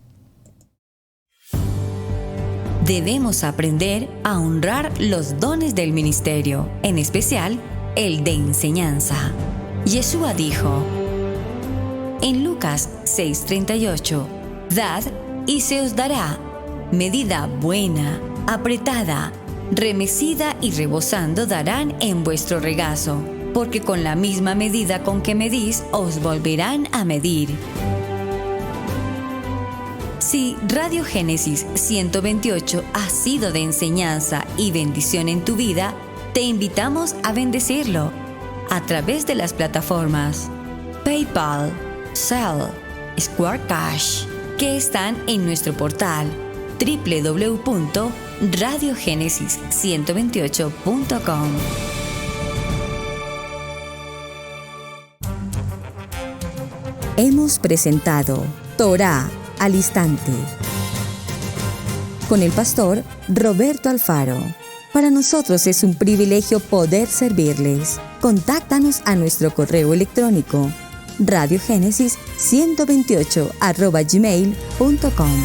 Debemos aprender a honrar los dones del ministerio, en especial el de enseñanza. Yeshua dijo en Lucas 6:38, «Dad y se os dará, medida buena, apretada, remecida y rebosando darán en vuestro regazo, porque con la misma medida con que medís os volverán a medir». Si Radio Génesis 128 ha sido de enseñanza y bendición en tu vida, te invitamos a bendecirlo a través de las plataformas PayPal, Zelle, Square Cash, que están en nuestro portal www.radiogenesis128.com. Hemos presentado Torá al Instante con el pastor Roberto Alfaro. Para nosotros es un privilegio poder servirles. Contáctanos a nuestro correo electrónico radiogenesis128@gmail.com.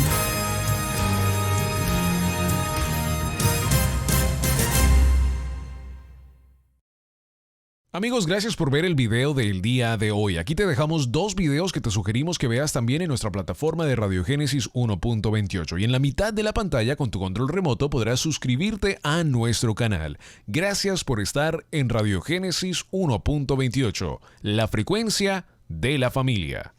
Amigos, gracias por ver el video del día de hoy. Aquí te dejamos 2 videos que te sugerimos que veas también en nuestra plataforma de Radio Génesis 1.28. Y en la mitad de la pantalla, con tu control remoto, podrás suscribirte a nuestro canal. Gracias por estar en Radio Génesis 1.28, la frecuencia de la familia.